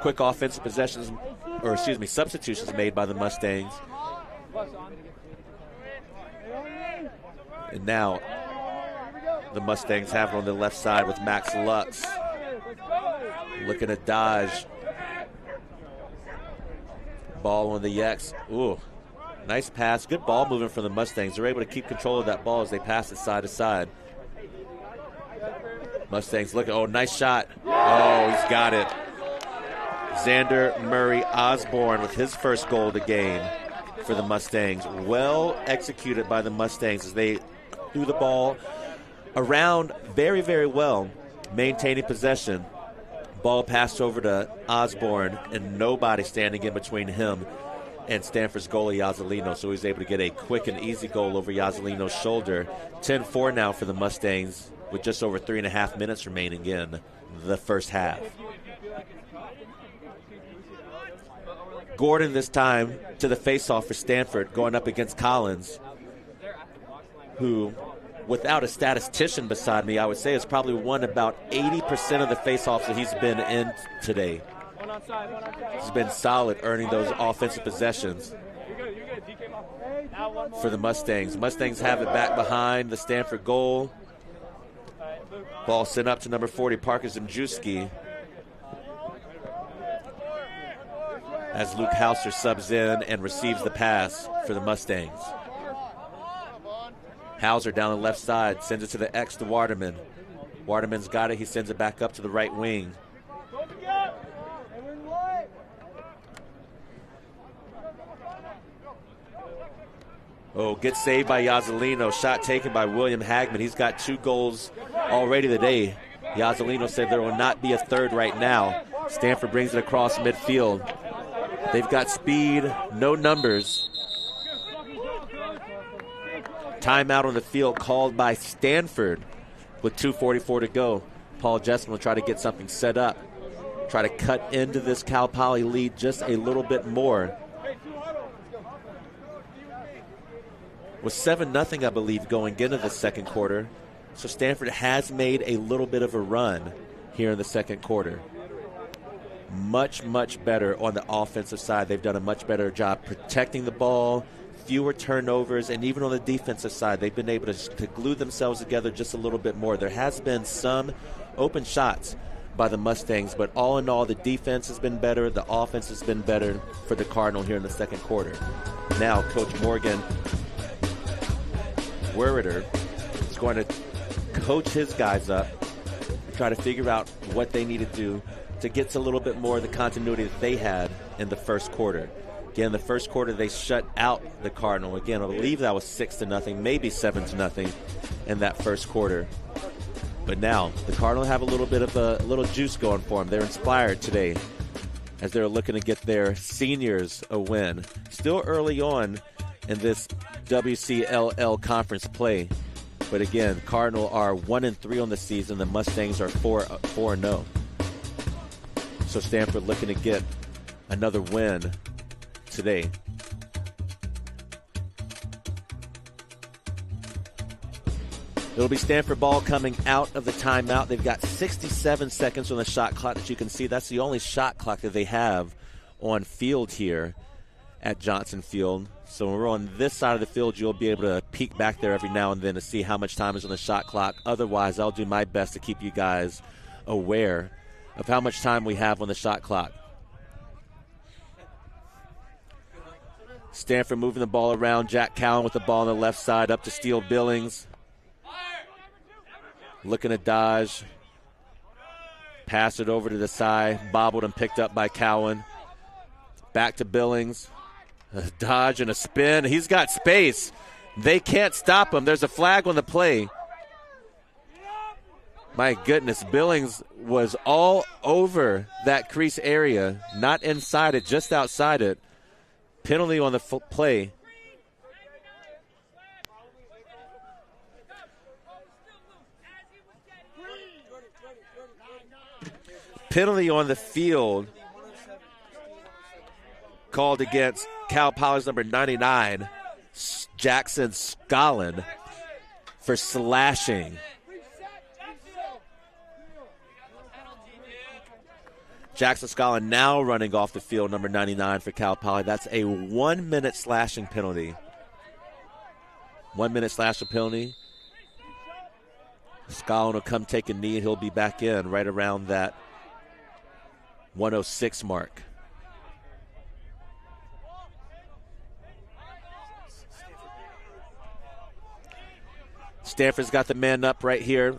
Quick offensive possessions, substitutions made by the Mustangs. And now the Mustangs have it on the left side with Max Lux. Looking to dodge. Ball on the X. Ooh, nice pass. Good ball movement from the Mustangs. They're able to keep control of that ball as they pass it side to side. Mustangs looking. Oh, nice shot. Oh, he's got it. Xander Murray Osborne with his first goal of the game for the Mustangs. Well executed by the Mustangs as they threw the ball around very, very well, maintaining possession. Ball passed over to Osborne, and nobody standing in between him and Stanford's goalie, Yazzolino, so he's able to get a quick and easy goal over Yazzolino's shoulder. 10-4 now for the Mustangs with just over 3.5 minutes remaining in the first half. Gordon this time to the faceoff for Stanford, going up against Collins, who, without a statistician beside me, I would say has probably won about 80% of the faceoffs that he's been in today. He's been solid earning those offensive possessions for the Mustangs. Mustangs have it back behind the Stanford goal. Ball sent up to number 40, Parker Zemjewski, as Luke Hauser subs in and receives the pass for the Mustangs. Hauser down the left side, sends it to the X to Waterman. Waterman's got it. He sends it back up to the right wing. Oh, good save by Yazzolino. Shot taken by William Hagman. He's got 2 goals already today. Yazzolino said there will not be a third right now. Stanford brings it across midfield. They've got speed, no numbers. Timeout on the field called by Stanford with 2:44 to go. Paul Jessamine will try to get something set up, try to cut into this Cal Poly lead just a little bit more. With 7-0, I believe, going into the second quarter. So Stanford has made a little bit of a run here in the second quarter. Much, much better on the offensive side. They've done a much better job protecting the ball, fewer turnovers, and even on the defensive side, they've been able to glue themselves together just a little bit more. There has been some open shots by the Mustangs, but all in all, the defense has been better. The offense has been better for the Cardinal here in the second quarter. Now, Coach Morgan Werriter is going to coach his guys up, try to figure out what they need to do to get to a little bit more of the continuity that they had in the first quarter. Again, the first quarter they shut out the Cardinal. Again, I believe that was 6-0, maybe 7-0 in that first quarter. But now the Cardinal have a little bit of a little juice going for them. They're inspired today as they're looking to get their seniors a win. Still early on in this WCLL conference play. But again, Cardinal are 1-3 on the season. The Mustangs are 4-0. So Stanford looking to get another win today. It'll be Stanford ball coming out of the timeout. They've got 67 seconds on the shot clock that you can see. That's the only shot clock that they have on field here at Johnson Field. So when we're on this side of the field, you'll be able to peek back there every now and then to see how much time is on the shot clock. Otherwise, I'll do my best to keep you guys aware of how much time we have on the shot clock. Stanford moving the ball around. Jack Cowan with the ball on the left side up to Steele Billings. Looking to dodge. Pass it over to the side. Bobbled and picked up by Cowan. Back to Billings. A dodge and a spin. He's got space. They can't stop him. There's a flag on the play. My goodness, Billings was all over that crease area. Not inside it, just outside it. Penalty on the play. Penalty on the field called against Cal Poly's number 99, Jackson Scollin, for slashing. Jackson Scollin now running off the field, number 99 for Cal Poly. That's a 1-minute slashing penalty. 1-minute slashing penalty. Scollin will come take a knee, and he'll be back in right around that 106 mark. Stanford's got the man up right here.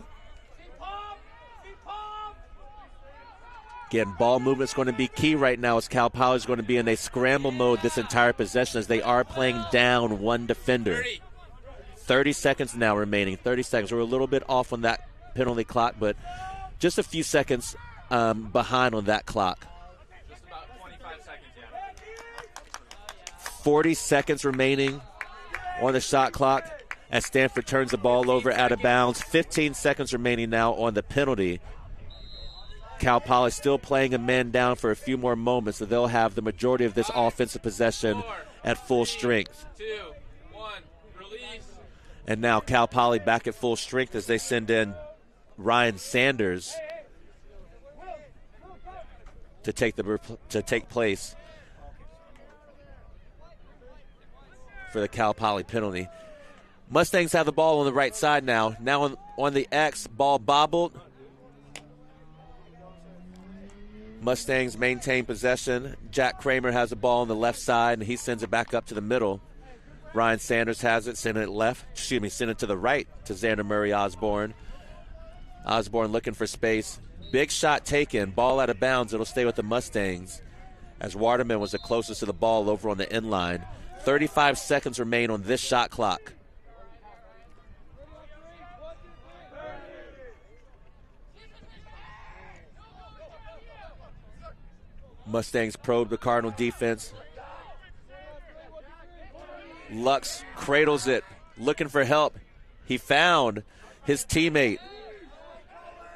Again, ball movement's going to be key right now as Cal Poly is going to be in a scramble mode this entire possession as they are playing down one defender. 30 seconds now remaining. 30 seconds. We're a little bit off on that penalty clock, but just a few seconds behind on that clock. Just about 25 seconds, yeah. 40 seconds remaining on the shot clock as Stanford turns the ball over out of bounds. 15 seconds remaining now on the penalty. Cal Poly still playing a man down for a few more moments, so they'll have the majority of this offensive possession at full strength. 2, 1, release. And now Cal Poly back at full strength as they send in Ryan Sanders to take place for the Cal Poly penalty. Mustangs have the ball on the right side now. Now on the X, ball bobbled. Mustangs maintain possession. Jack Kramer has the ball on the left side, and he sends it back up to the middle. Ryan Sanders has it, send it to the right to Xander Murray Osborne. Osborne looking for space. Big shot taken, ball out of bounds. It'll stay with the Mustangs as Waterman was the closest to the ball over on the end line. 35 seconds remain on this shot clock. Mustangs probe the Cardinal defense. Lux cradles it, looking for help. He found his teammate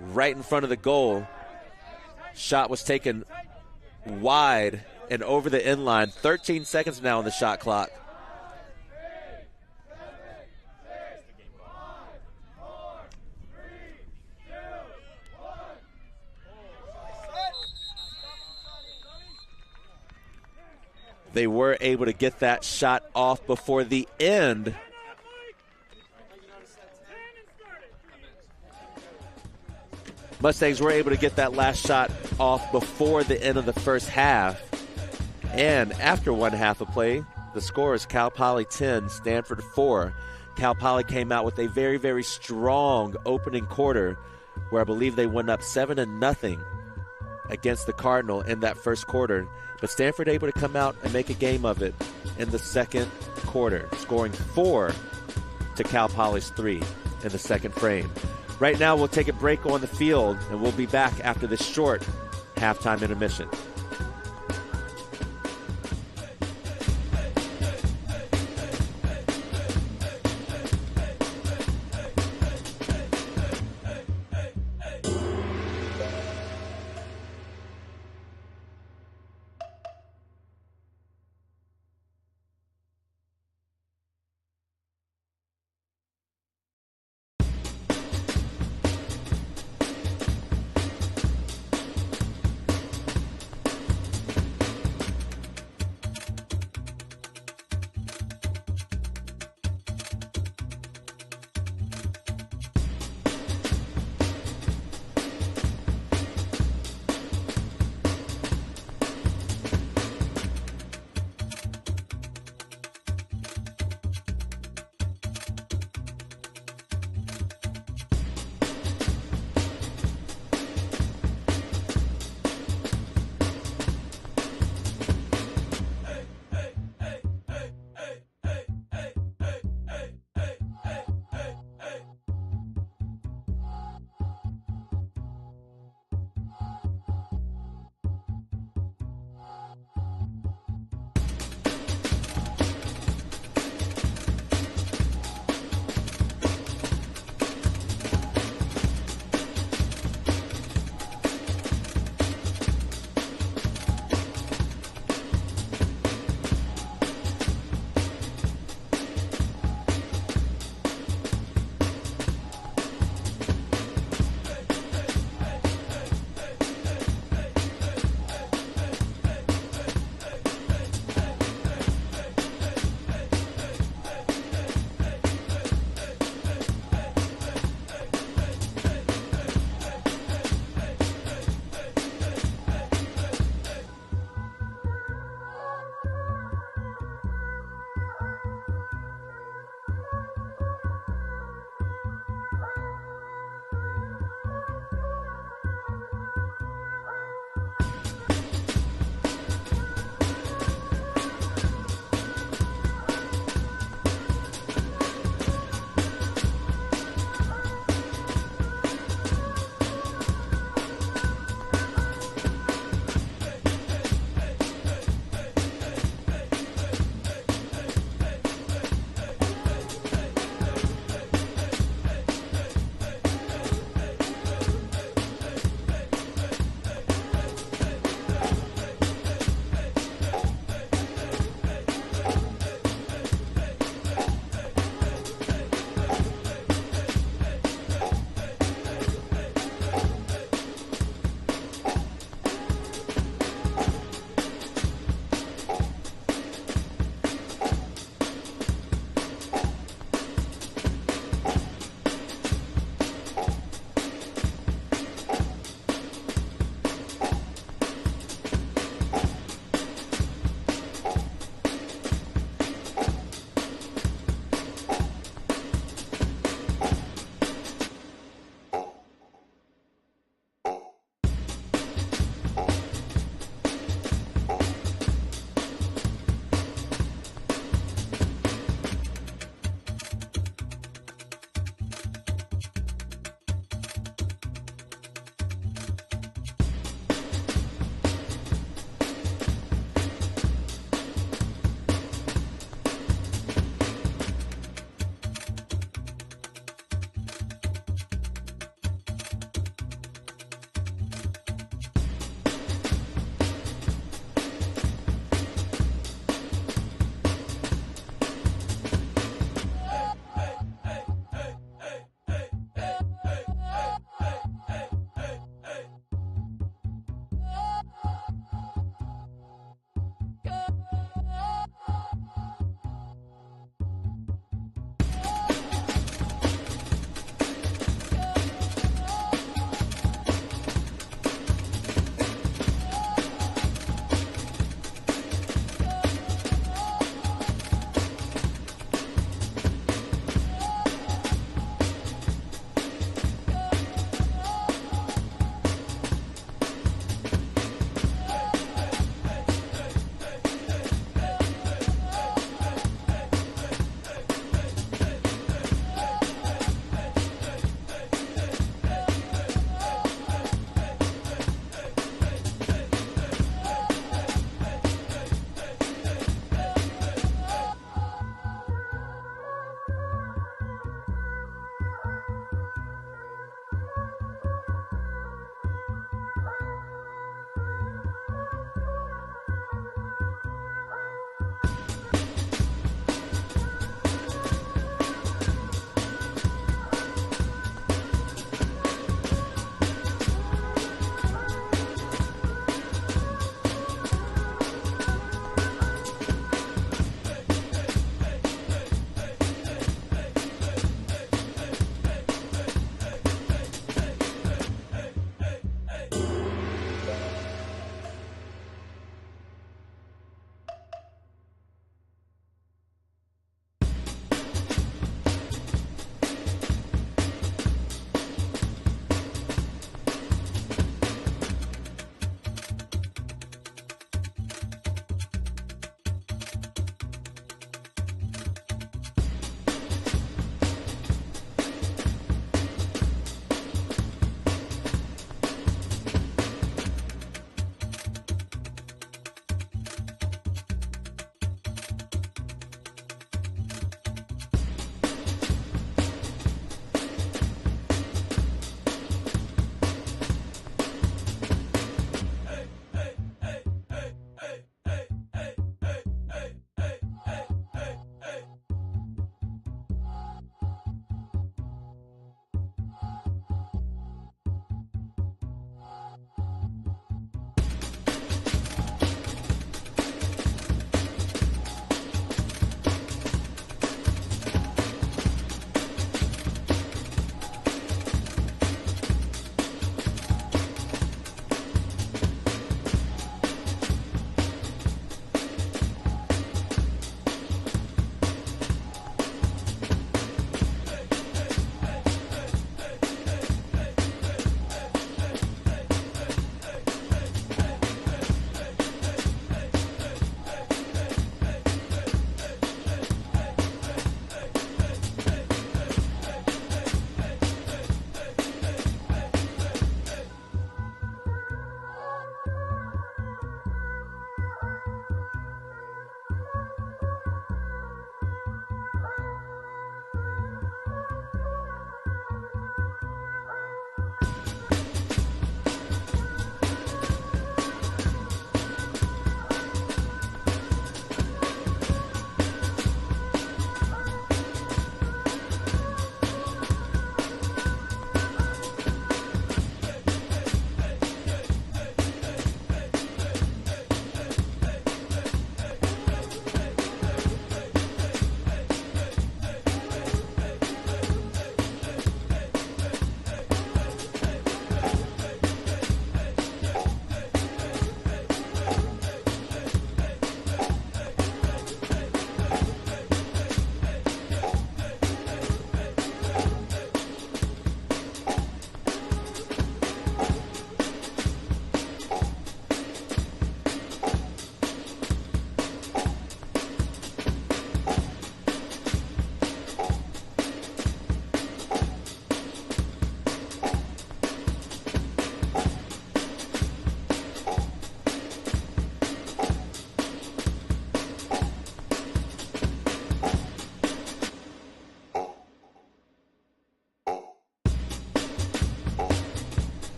right in front of the goal. Shot was taken wide and over the end line. 13 seconds now on the shot clock. They were able to get that shot off before the end. Mustangs were able to get that last shot off before the end of the first half. And after one half of play, the score is Cal Poly 10, Stanford 4. Cal Poly came out with a very, very strong opening quarter where I believe they went up 7-0 against the Cardinal in that first quarter. But Stanford able to come out and make a game of it in the second quarter, scoring 4 to Cal Poly's 3 in the second frame. Right now, we'll take a break on the field, and we'll be back after this short halftime intermission.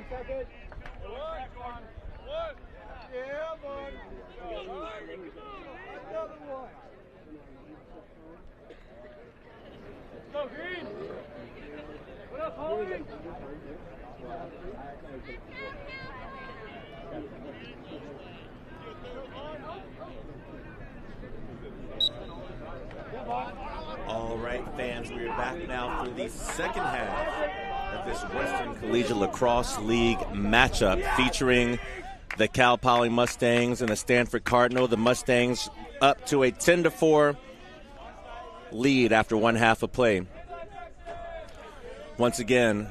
second. Yeah, boy. Another one. Go, Green. What up, Holly? All right, fans, we are back now for the second half of this Western Collegiate Lacrosse League matchup featuring the Cal Poly Mustangs and the Stanford Cardinal. The Mustangs up to a 10-4 lead after one half of play. Once again,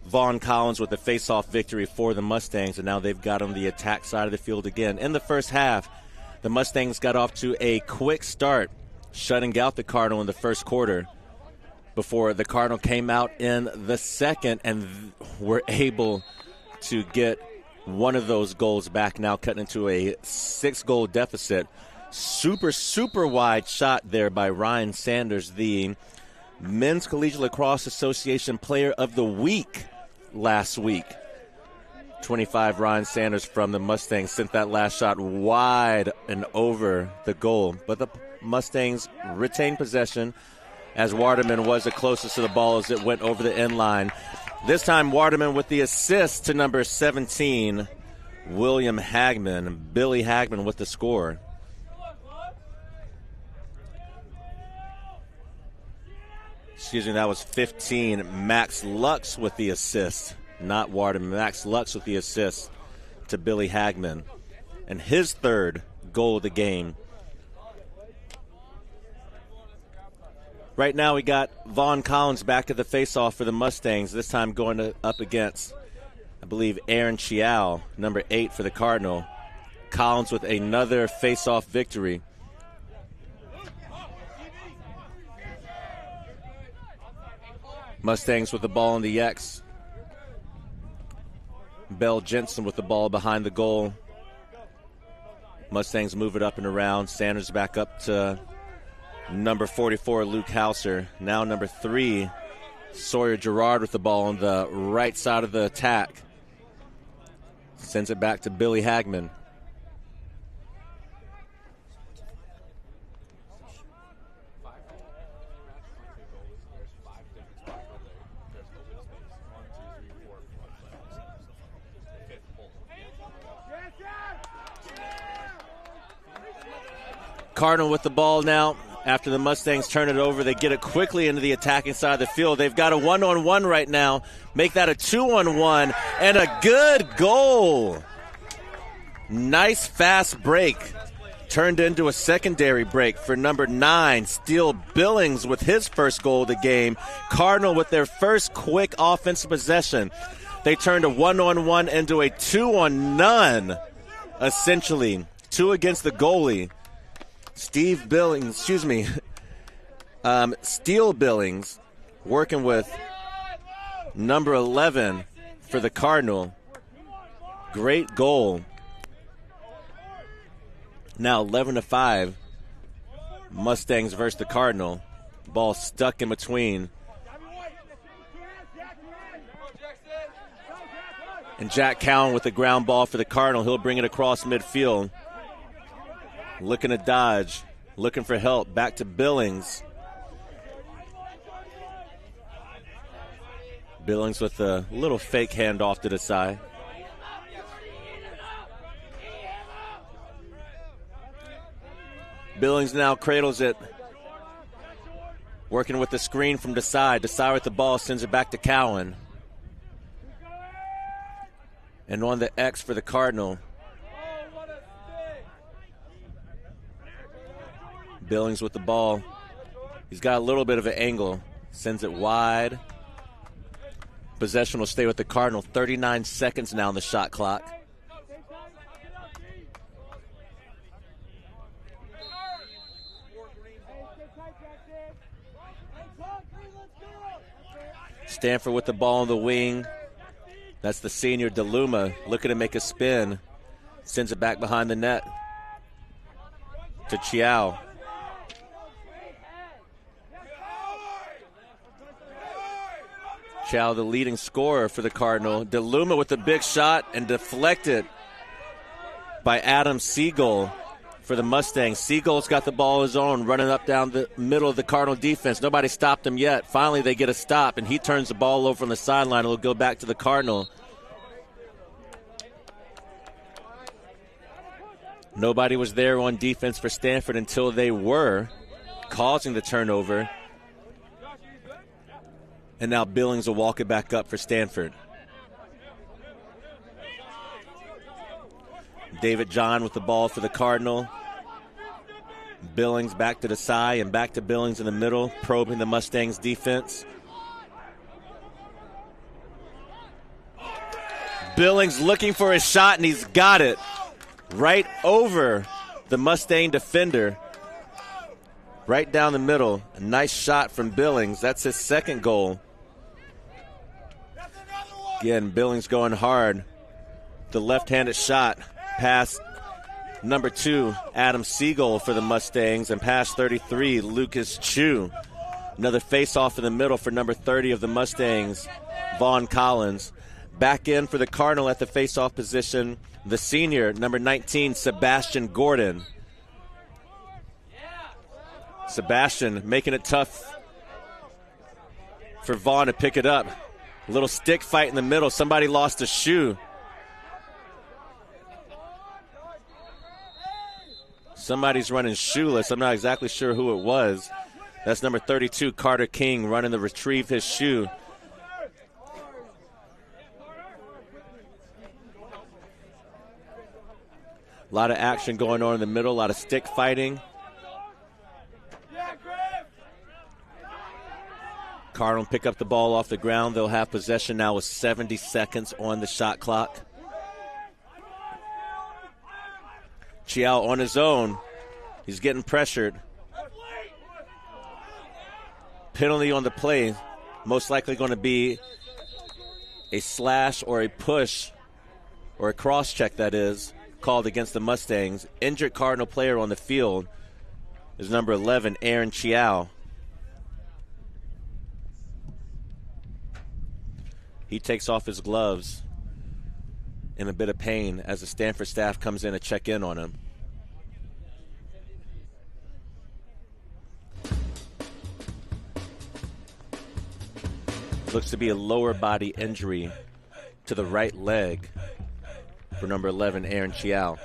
Vaughn Collins with the face-off victory for the Mustangs, and now they've got on the attack side of the field again. In the first half, the Mustangs got off to a quick start, shutting out the Cardinal in the first quarter before the Cardinal came out in the second and were able to get one of those goals back, now cutting into a 6-goal deficit. Super wide shot there by Ryan Sanders, the Men's Collegiate Lacrosse Association Player of the Week last week. 25, Ryan Sanders from the Mustangs sent that last shot wide and over the goal. But the Mustangs retained possession as Waterman was the closest to the ball as it went over the end line. This time Waterman with the assist to number 17, William Hagman. Billy Hagman with the score. Excuse me, that was 15. Max Lux with the assist, not Waterman. Max Lux with the assist to Billy Hagman. And his third goal of the game. Right now we got Vaughn Collins back at the faceoff for the Mustangs, this time going up against, I believe, Aaron Chiao, number 8 for the Cardinal. Collins with another faceoff victory. Mustangs with the ball in the X. Bell Jensen with the ball behind the goal. Mustangs move it up and around. Sanders back up to number 44, Luke Hauser. Now number 3, Sawyer Gerard with the ball on the right side of the attack. Sends it back to Billy Hagman. Cardinal with the ball now. After the Mustangs turn it over, they get it quickly into the attacking side of the field. They've got a 1-on-1 right now. Make that a 2-on-1 and a good goal. Nice fast break. Turned into a secondary break for number 9, Steele Billings with his first goal of the game. Cardinal with their first quick offensive possession. They turned a 1-on-1 into a 2-on-none, essentially. 2 against the goalie. Steele Billings working with number 11 for the Cardinal. Great goal. Now 11-5. Mustangs versus the Cardinal. Ball stuck in between. And Jack Cowan with the ground ball for the Cardinal. He'll bring it across midfield. Looking to dodge, looking for help. Back to Billings. Billings with a little fake handoff to the side. Billings now cradles it. Working with the screen from Desai. Desai with the ball, sends it back to Cowan. And on the X for the Cardinal. Billings with the ball. He's got a little bit of an angle. Sends it wide. Possession will stay with the Cardinal. 39 seconds now on the shot clock. Stanford with the ball on the wing. That's the senior DeLuma looking to make a spin. Sends it back behind the net to Chiao. Chow, the leading scorer for the Cardinal. DeLuma with the big shot and deflected by Adam Siegel for the Mustangs. Siegel's got the ball his own, running up down the middle of the Cardinal defense. Nobody stopped him yet. Finally, they get a stop, and he turns the ball over on the sideline. It'll go back to the Cardinal. Nobody was there on defense for Stanford until they were, causing the turnover. And now Billings will walk it back up for Stanford. David John with the ball for the Cardinal. Billings back to the side and back to Billings in the middle, probing the Mustangs defense. Billings looking for his shot, and he's got it right over the Mustang defender. Right down the middle. A nice shot from Billings. That's his second goal. Again, Billings going hard. The left-handed shot past number 2, Adam Siegel for the Mustangs, and past 33, Lucas Chu. Another face-off in the middle for number 30 of the Mustangs, Vaughn Collins. Back in for the Cardinal at the face-off position, the senior, number 19, Sebastian Gordon. Sebastian making it tough for Vaughn to pick it up. A little stick fight in the middle. Somebody lost a shoe. Somebody's running shoeless. I'm not exactly sure who it was. That's number 32, Carter King, running to retrieve his shoe. A lot of action going on in the middle, a lot of stick fighting. Cardinal pick up the ball off the ground. They'll have possession now with 70 seconds on the shot clock. Chiao on his own. He's getting pressured. Penalty on the play. Most likely going to be a slash or a push or a cross check, that is, called against the Mustangs. Injured Cardinal player on the field is number 11, Aaron Chiao. He takes off his gloves in a bit of pain as the Stanford staff comes in to check in on him. Looks to be a lower body injury to the right leg for number 11, Aaron Chiao.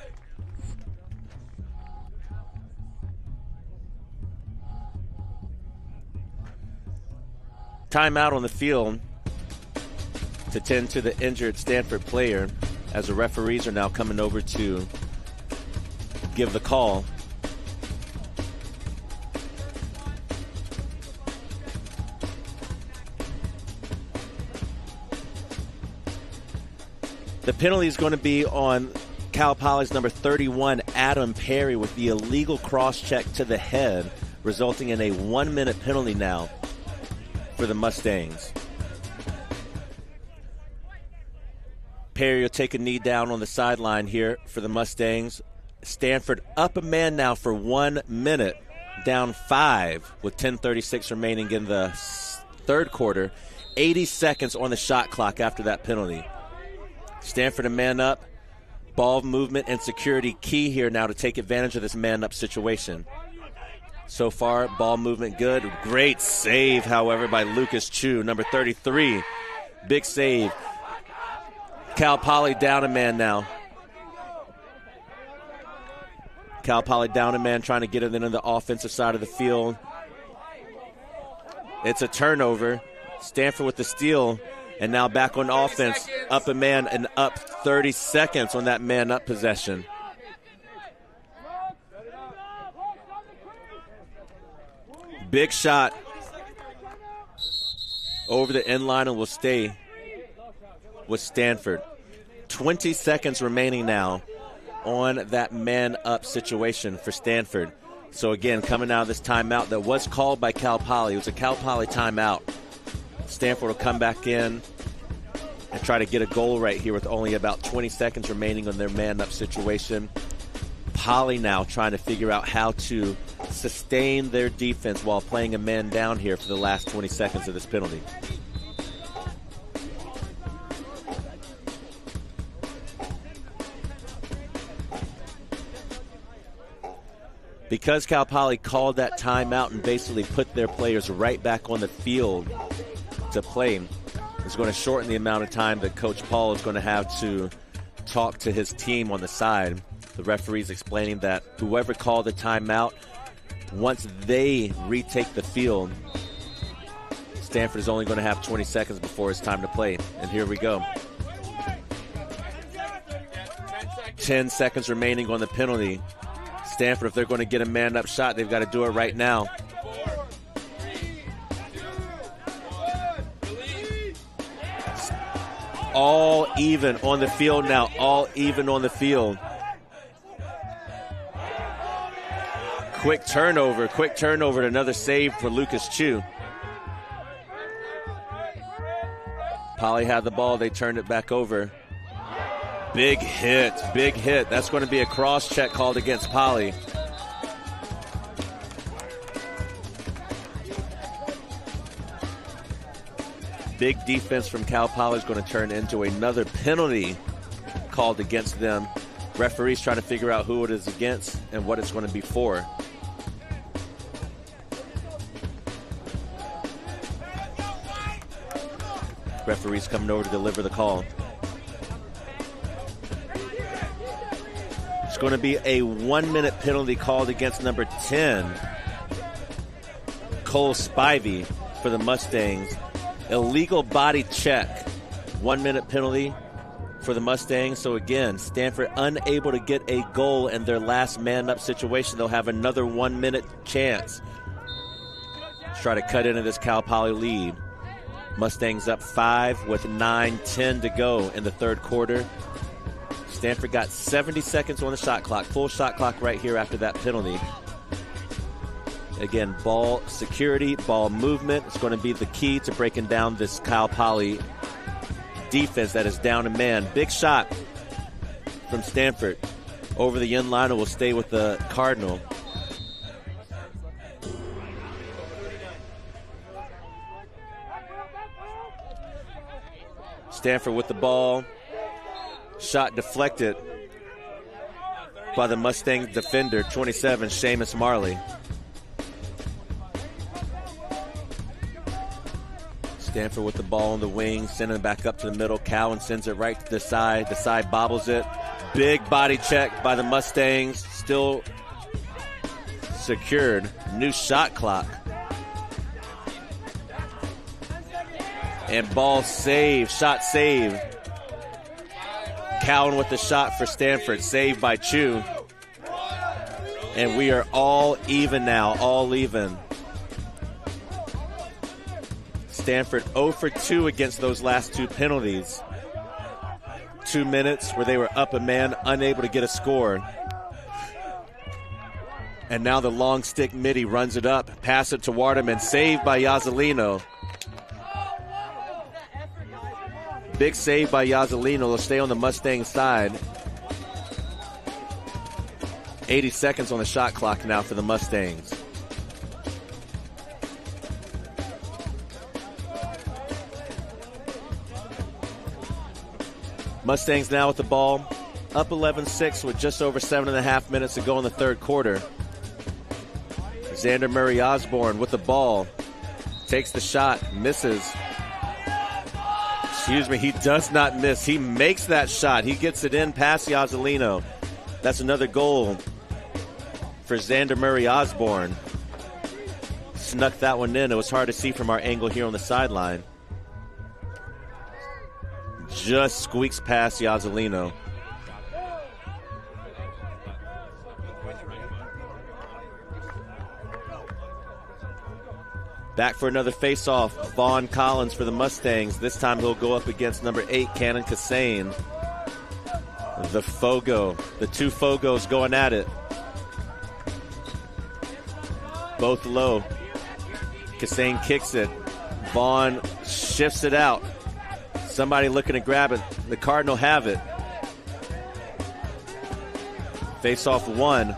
Timeout on the field to tend to the injured Stanford player as the referees are now coming over to give the call. The penalty is going to be on Cal Poly's number 31, Adam Perry, with the illegal cross-check to the head, resulting in a 1-minute penalty now for the Mustangs. Perry will take a knee down on the sideline here for the Mustangs. Stanford up a man now for 1 minute, down 5 with 10:36 remaining in the third quarter. 80 seconds on the shot clock after that penalty. Stanford a man up. Ball movement and security key here now to take advantage of this man-up situation. So far, ball movement good. Great save, however, by Lucas Chu, number 33. Big save. Cal Poly down a man now. Cal Poly down a man, trying to get it into the offensive side of the field. It's a turnover. Stanford with the steal, and now back on offense. Up a man and up 30 seconds on that man-up possession. Big shot over the end line and will stay with Stanford. 20 seconds remaining now on that man-up situation for Stanford. So again, coming out of this timeout that was called by Cal Poly. It was a Cal Poly timeout. Stanford will come back in and try to get a goal right here with only about 20 seconds remaining on their man-up situation. Poly now trying to figure out how to sustain their defense while playing a man down here for the last 20 seconds of this penalty. Because Cal Poly called that timeout and basically put their players right back on the field to play, it's going to shorten the amount of time that Coach Paul is going to have to talk to his team on the side. The referee's explaining that whoever called the timeout, once they retake the field, Stanford is only going to have 20 seconds before it's time to play. And here we go. 10 seconds remaining on the penalty. Stanford, if they're going to get a man-up shot, they've got to do it right now. All even on the field now. All even on the field. Quick turnover and another save for Lucas Chu. Poly had the ball. They turned it back over. Big hit. That's going to be a cross-check called against Poly. Big defense from Cal Poly is going to turn into another penalty called against them. Referees trying to figure out who it is against and what it's going to be for. Referees coming over to deliver the call. It's going to be a 1-minute penalty called against number 10, Cole Spivey, for the Mustangs. Illegal body check. 1-minute penalty for the Mustangs. So again, Stanford unable to get a goal in their last man-up situation. They'll have another 1-minute chance to try to cut into this Cal Poly lead. Mustangs up 5 with 9:10 to go in the third quarter. Stanford got 70 seconds on the shot clock. Full shot clock right here after that penalty. Again, ball security, ball movement is going to be the key to breaking down this Cal Poly defense that is down a man. Big shot from Stanford over the end line and will stay with the Cardinal. Stanford with the ball. Shot deflected by the Mustang defender, 27, Seamus Marley. Stanford with the ball on the wing, sending it back up to the middle. Cowan sends it right to the side. The side bobbles it. Big body check by the Mustangs. Still secured. New shot clock. And ball saved. Shot saved. Cowan with the shot for Stanford. Saved by Chu. And we are all even now. All even. Stanford 0 for 2 against those last two penalties. 2 minutes where they were up a man, unable to get a score. And now the long stick midi runs it up. Pass it to Waterman. Saved by Yazzolino. Big save by Yazzolino. They'll stay on the Mustang side. 80 seconds on the shot clock now for the Mustangs. Mustangs now with the ball. Up 11-6 with just over 7.5 minutes to go in the third quarter. Xander Murray Osborne with the ball. Takes the shot. Misses. He does not miss. He makes that shot. He gets it in past Yazzolino. That's another goal for Xander Murray Osborne. Snuck that one in. It was hard to see from our angle here on the sideline. Just squeaks past Yazzolino. Back for another face-off. Vaughn Collins for the Mustangs. This time he'll go up against number 8, Cannon Kassane. The Fogo. The two Fogos going at it. Both low. Kassane kicks it. Vaughn shifts it out. Somebody looking to grab it. The Cardinal have it. Face-off won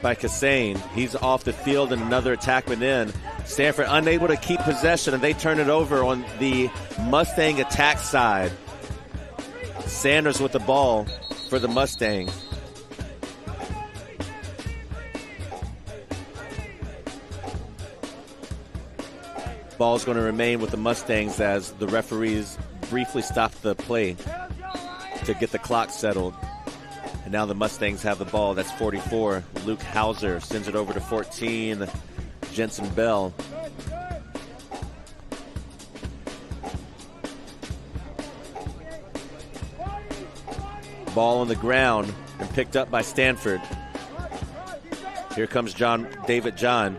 by Kassane. He's off the field and another attackman in. Stanford unable to keep possession, and they turn it over on the Mustang attack side. Sanders with the ball for the Mustangs. Ball's going to remain with the Mustangs as the referees briefly stop the play to get the clock settled. And now the Mustangs have the ball. That's 44. Luke Hauser sends it over to 14. Jensen Bell. Ball on the ground and picked up by Stanford. Here comes David John.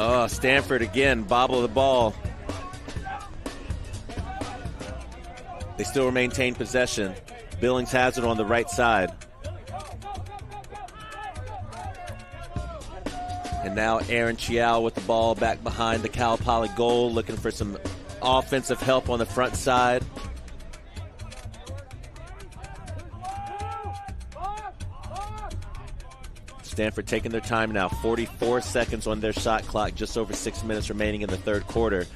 Oh, Stanford again, bobble the ball. They still maintain possession. Billings has it on the right side. And now Aaron Chiao with the ball back behind the Cal Poly goal, looking for some offensive help on the front side. Stanford taking their time now. 44 seconds on their shot clock, just over 6 minutes remaining in the third quarter.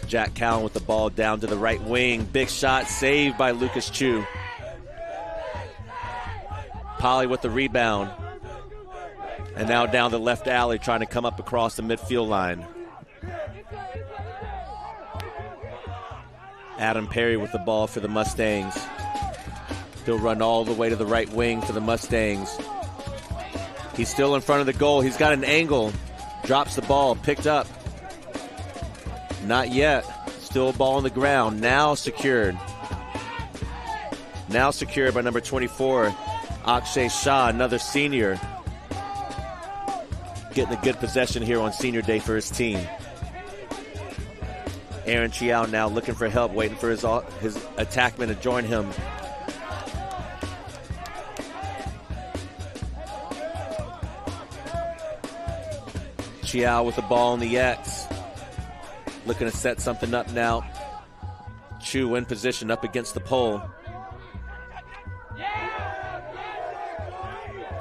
Jack Cowan with the ball down to the right wing. Big shot saved by Lucas Chu. Poly with the rebound. And now down the left alley trying to come up across the midfield line. Adam Perry with the ball for the Mustangs. He'll run all the way to the right wing for the Mustangs. He's still in front of the goal. He's got an angle. Drops the ball. Picked up. Not yet. Still a ball on the ground. Now secured. Now secured by number 24, Akshay Shah, another senior. Getting a good possession here on senior day for his team. Aaron Chiao now looking for help, waiting for his attackman to join him. Chiao with the ball on the X. Looking to set something up now. Chu in position up against the pole.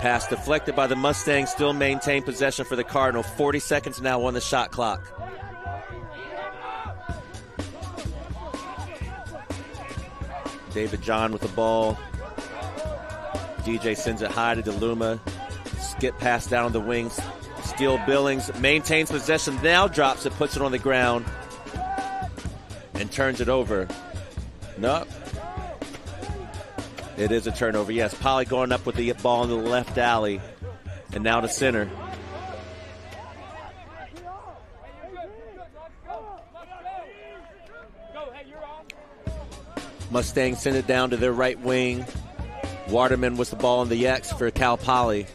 Pass deflected by the Mustangs, still maintain possession for the Cardinal. 40 seconds now on the shot clock. David John with the ball. DJ sends it high to DeLuma. Skip pass down the wings. Steele Billings maintains possession, now drops it, puts it on the ground, and turns it over. Nope. It is a turnover, yes. Poly going up with the ball in the left alley, and now to center. Mustangs send it down to their right wing. Waterman with the ball on the X for Cal Poly.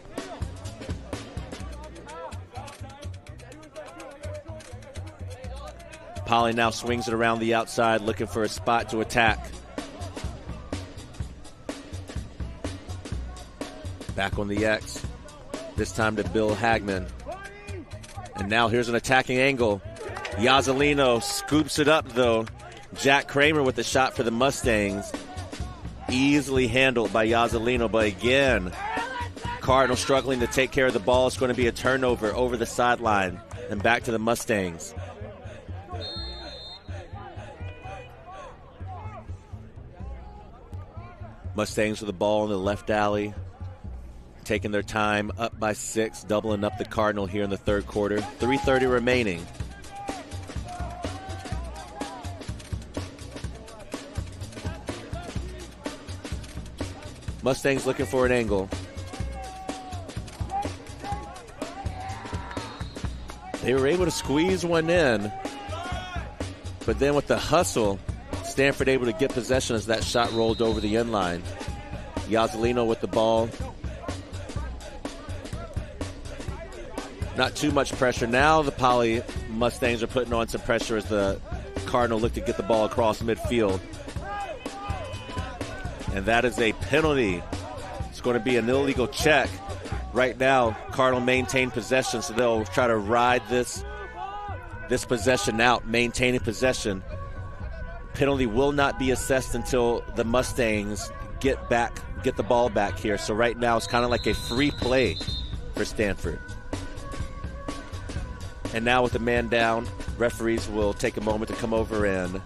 Poly now swings it around the outside, looking for a spot to attack. Back on the X. This time to Bill Hagman. And now here's an attacking angle. Yazzolino scoops it up, though. Jack Kramer with the shot for the Mustangs. Easily handled by Yazzolino, but again, Cardinal struggling to take care of the ball. It's going to be a turnover over the sideline and back to the Mustangs. Mustangs with the ball in the left alley. Taking their time, up by 6, doubling up the Cardinal here in the third quarter. 3:30 remaining. Mustangs looking for an angle. They were able to squeeze one in, but then with the hustle, Stanford able to get possession as that shot rolled over the end line. Yazzolino with the ball. Not too much pressure. Now the Poly Mustangs are putting on some pressure as the Cardinal look to get the ball across midfield. And that is a penalty. It's going to be an illegal check. Right now, Cardinal maintain possession, so they'll try to ride this possession out, maintaining possession. Penalty will not be assessed until the Mustangs get the ball back here. So right now it's kind of like a free play for Stanford. And now with the man down, referees will take a moment to come over and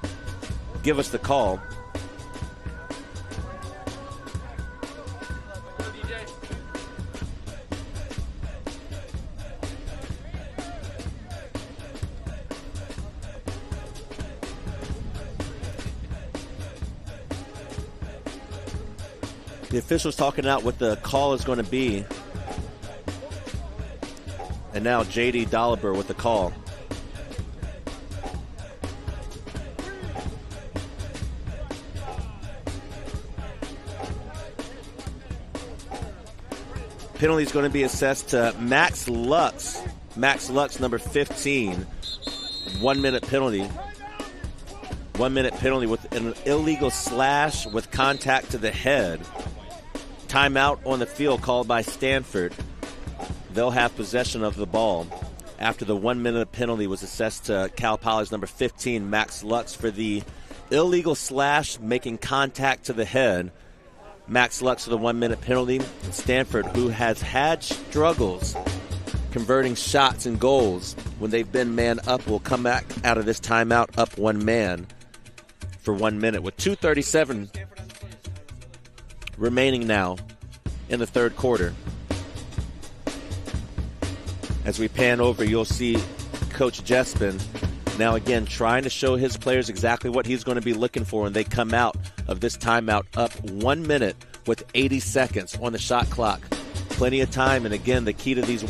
give us the call. The officials talking out what the call is going to be. And now J.D. Dolliver with the call. Penalty is going to be assessed to Max Lux. Max Lux, number 15. 1 minute penalty. 1 minute penalty with an illegal slash with contact to the head. Timeout on the field called by Stanford. They'll have possession of the ball after the 1 minute penalty was assessed to Cal Poly's number 15, Max Lux, for the illegal slash making contact to the head. Max Lux for the 1 minute penalty. And Stanford, who has had struggles converting shots and goals when they've been man up, will come back out of this timeout up one man for 1 minute with 2:37 remaining now in the third quarter. As we pan over, you'll see Coach Jespin now again trying to show his players exactly what he's going to be looking for when they come out of this timeout up 1 minute with 80 seconds on the shot clock. Plenty of time, and again, the key to these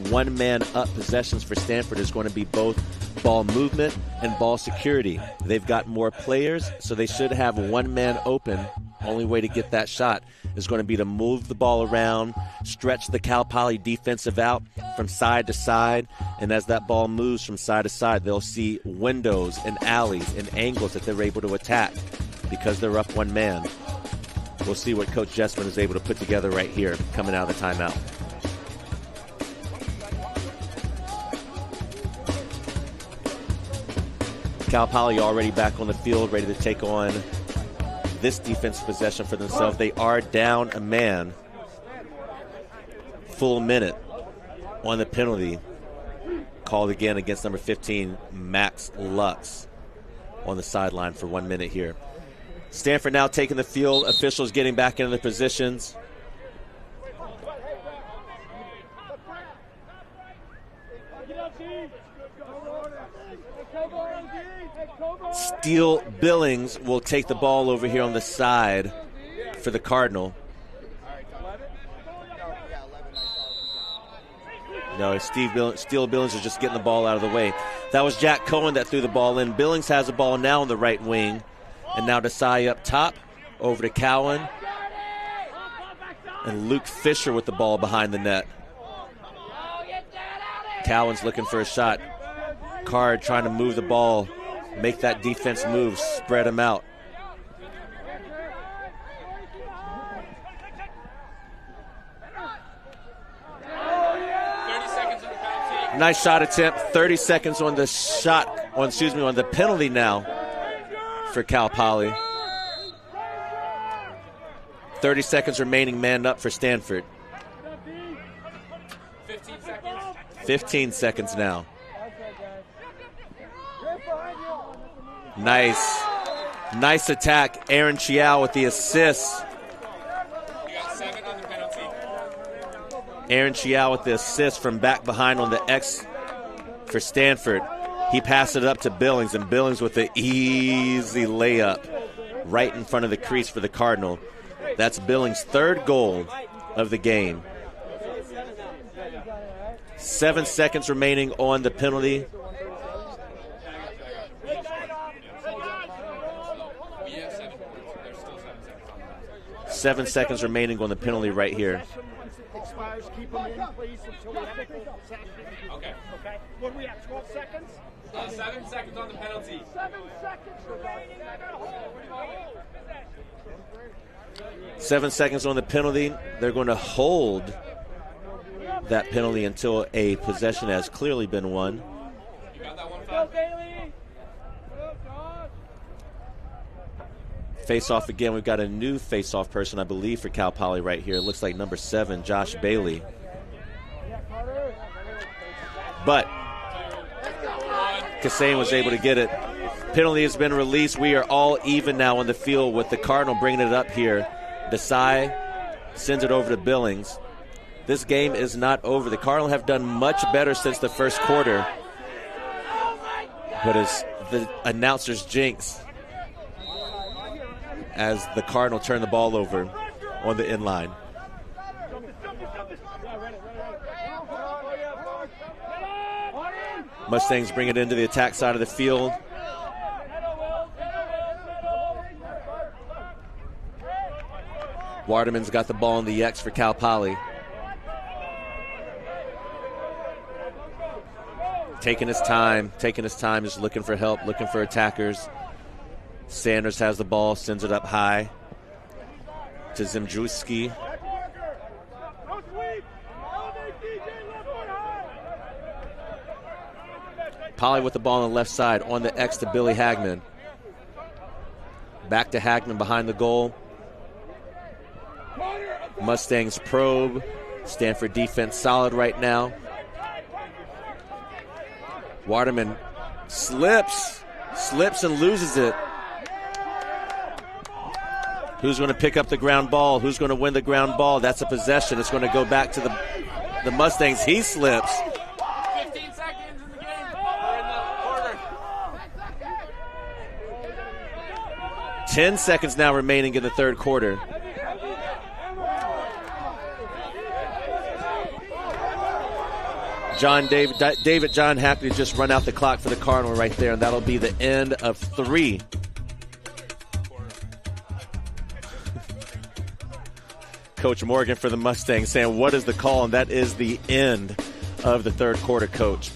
one-man-up possessions for Stanford is going to be both ball movement and ball security. They've got more players, so they should have one man open. Only way to get that shot is going to be to move the ball around, stretch the Cal Poly defensive out from side to side, and as that ball moves from side to side, they'll see windows and alleys and angles that they're able to attack because they're up one man. We'll see what Coach Jessman is able to put together right here coming out of the timeout. Cal Poly already back on the field, ready to take on this defensive possession for themselves. They are down a man. Full minute on the penalty. Called again against number 15, Max Lux, on the sideline for 1 minute here. Stanford now taking the field. Officials getting back into their positions. Steele Billings will take the ball over here on the side for the Cardinal. No, Steele Billings is just getting the ball out of the way. That was Jack Cohen that threw the ball in. Billings has the ball now on the right wing. And now Desai up top, over to Cowan. And Luke Fisher with the ball behind the net. Cowan's looking for a shot. Card trying to move the ball, make that defense move, spread them out. Nice shot attempt. 30 seconds on the on the penalty now for Cal Poly. 30 seconds remaining, man up for Stanford. 15 seconds now. Nice attack. Aaron Chiao with the assist. Aaron Chiao with the assist from back behind on the X for Stanford. He passed it up to Billings, and Billings with the easy layup right in front of the crease for the Cardinal. That's Billings' third goal of the game. 7 seconds remaining on the penalty. Seven seconds remaining on the penalty right here. Keep them in, please, until we have okay. What do we have, 12 seconds? 7 seconds on the penalty. 7 seconds remaining. 7 seconds on the penalty. They're going to hold that penalty until a possession has clearly been won. You got that one, Fab? Face-off again. We've got a new face-off person, I believe, for Cal Poly right here. It looks like number 7, Josh Bailey. But Kassane was able to get it. Penalty has been released. We are all even now on the field with the Cardinal bringing it up here. Desai sends it over to Billings. This game is not over. The Cardinal have done much better since the first quarter. But as the announcers jinx, as the Cardinal turn the ball over. on the inline. Mustangs bring it into the attack side of the field. Waterman's got the ball in the X for Cal Poly. Taking his time, just looking for help, looking for attackers. Sanders has the ball, sends it up high to Zimdruski. Poly with the ball on the left side, on the X to Billy Hagman. Back to Hagman behind the goal. Mustangs probe. Stanford defense solid right now. Waterman slips and loses it. Who's going to pick up the ground ball? Who's going to win the ground ball? That's a possession. It's going to go back to the Mustangs. He slips. 15 seconds in the game. Or in the quarter. 10 seconds now remaining in the third quarter. David John happy to just run out the clock for the Cardinal right there, and that'll be the end of 3. Coach Morgan for the Mustangs saying, what is the call? And that is the end of the third quarter, Coach.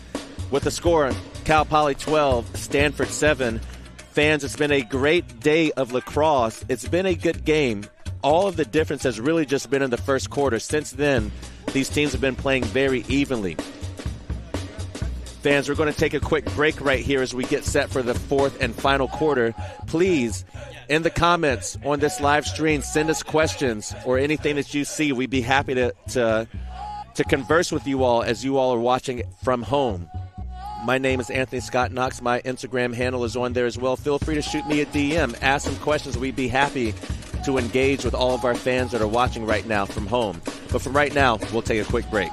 With the score, Cal Poly 12, Stanford 7. Fans, it's been a great day of lacrosse. It's been a good game. All of the difference has really just been in the first quarter. Since then, these teams have been playing very evenly. Fans, we're going to take a quick break right here as we get set for the fourth and final quarter. Please, in the comments on this live stream, send us questions or anything that you see. We'd be happy to converse with you all as you all are watching from home. My name is Anthony Scott Knox. My Instagram handle is on there as well. Feel free to shoot me a DM. Ask some questions. We'd be happy to engage with all of our fans that are watching right now from home. But from right now, we'll take a quick break.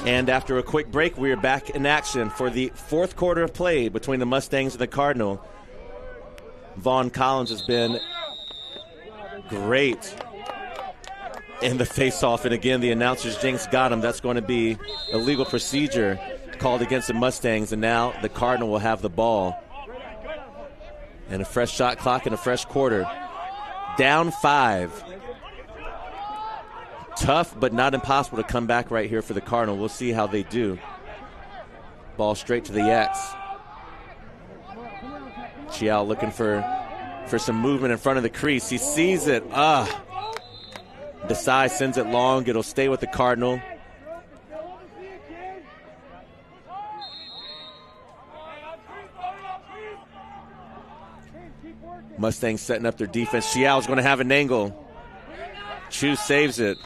And after a quick break, we are back in action for the fourth quarter of play between the Mustangs and the Cardinal. Vaughn Collins has been great in the face-off. And again, the announcer's jinx got him. That's going to be a legal procedure called against the Mustangs. And now the Cardinal will have the ball. And a fresh shot clock and a fresh quarter. Down 5. Tough, but not impossible to come back right here for the Cardinal. We'll see how they do. Ball straight to the X. Chiao looking for some movement in front of the crease. He sees it. Desai sends it long. It'll stay with the Cardinal. Mustangs setting up their defense. Chiao's going to have an angle. Chu saves it.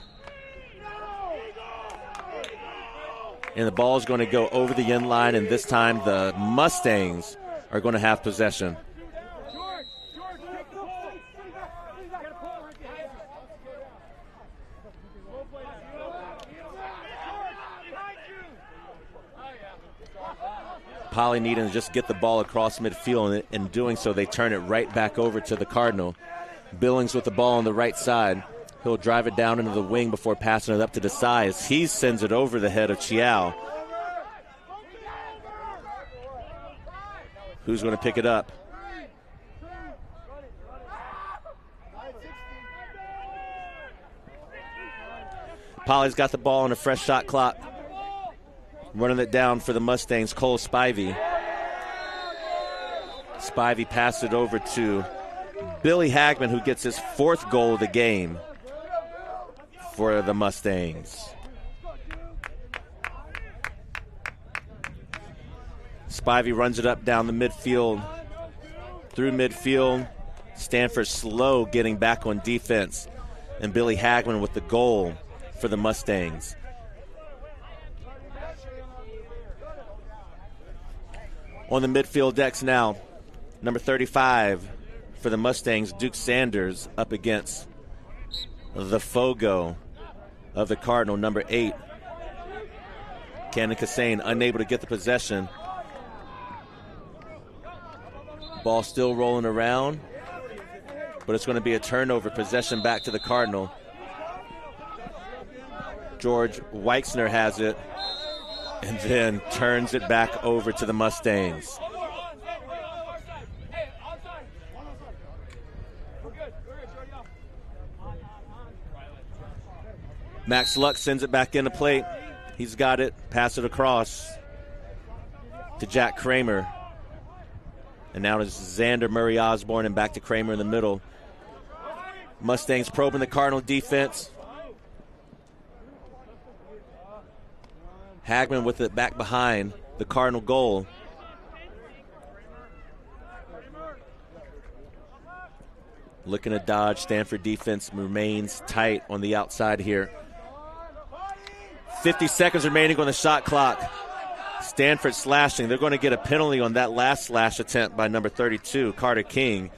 And the ball is going to go over the end line, and this time the Mustangs are going to have possession. Poly needing to just get the ball across midfield, and in doing so, they turn it right back over to the Cardinal. Billings with the ball on the right side. He'll drive it down into the wing before passing it up to Desai as he sends it over the head of Chiao. Who's going to pick it up? Poly's got the ball on a fresh shot clock. Running it down for the Mustangs, Cole Spivey. Spivey passed it over to Billy Hagman, who gets his 4th goal of the game for the Mustangs. Spivey runs it up down the midfield, through midfield. Stanford slow getting back on defense, and Billy Hagman with the goal for the Mustangs. On the midfield decks now, number 35 for the Mustangs, Duke Sanders, up against the Fogo of the Cardinal, number 8. Cannon Kassane unable to get the possession. Ball still rolling around, but it's going to be a turnover. Possession back to the Cardinal. George Weixner has it and then turns it back over to the Mustangs. Max Luck sends it back into play. He's got it. Pass it across to Jack Kramer. And now it's Xander Murray Osborne and back to Kramer in the middle. Mustangs probing the Cardinal defense. Hagman with it back behind the Cardinal goal. Looking to dodge. Stanford defense remains tight on the outside here. 50 seconds remaining on the shot clock. Stanford slashing. They're going to get a penalty on that last slash attempt by number 32, Carter King.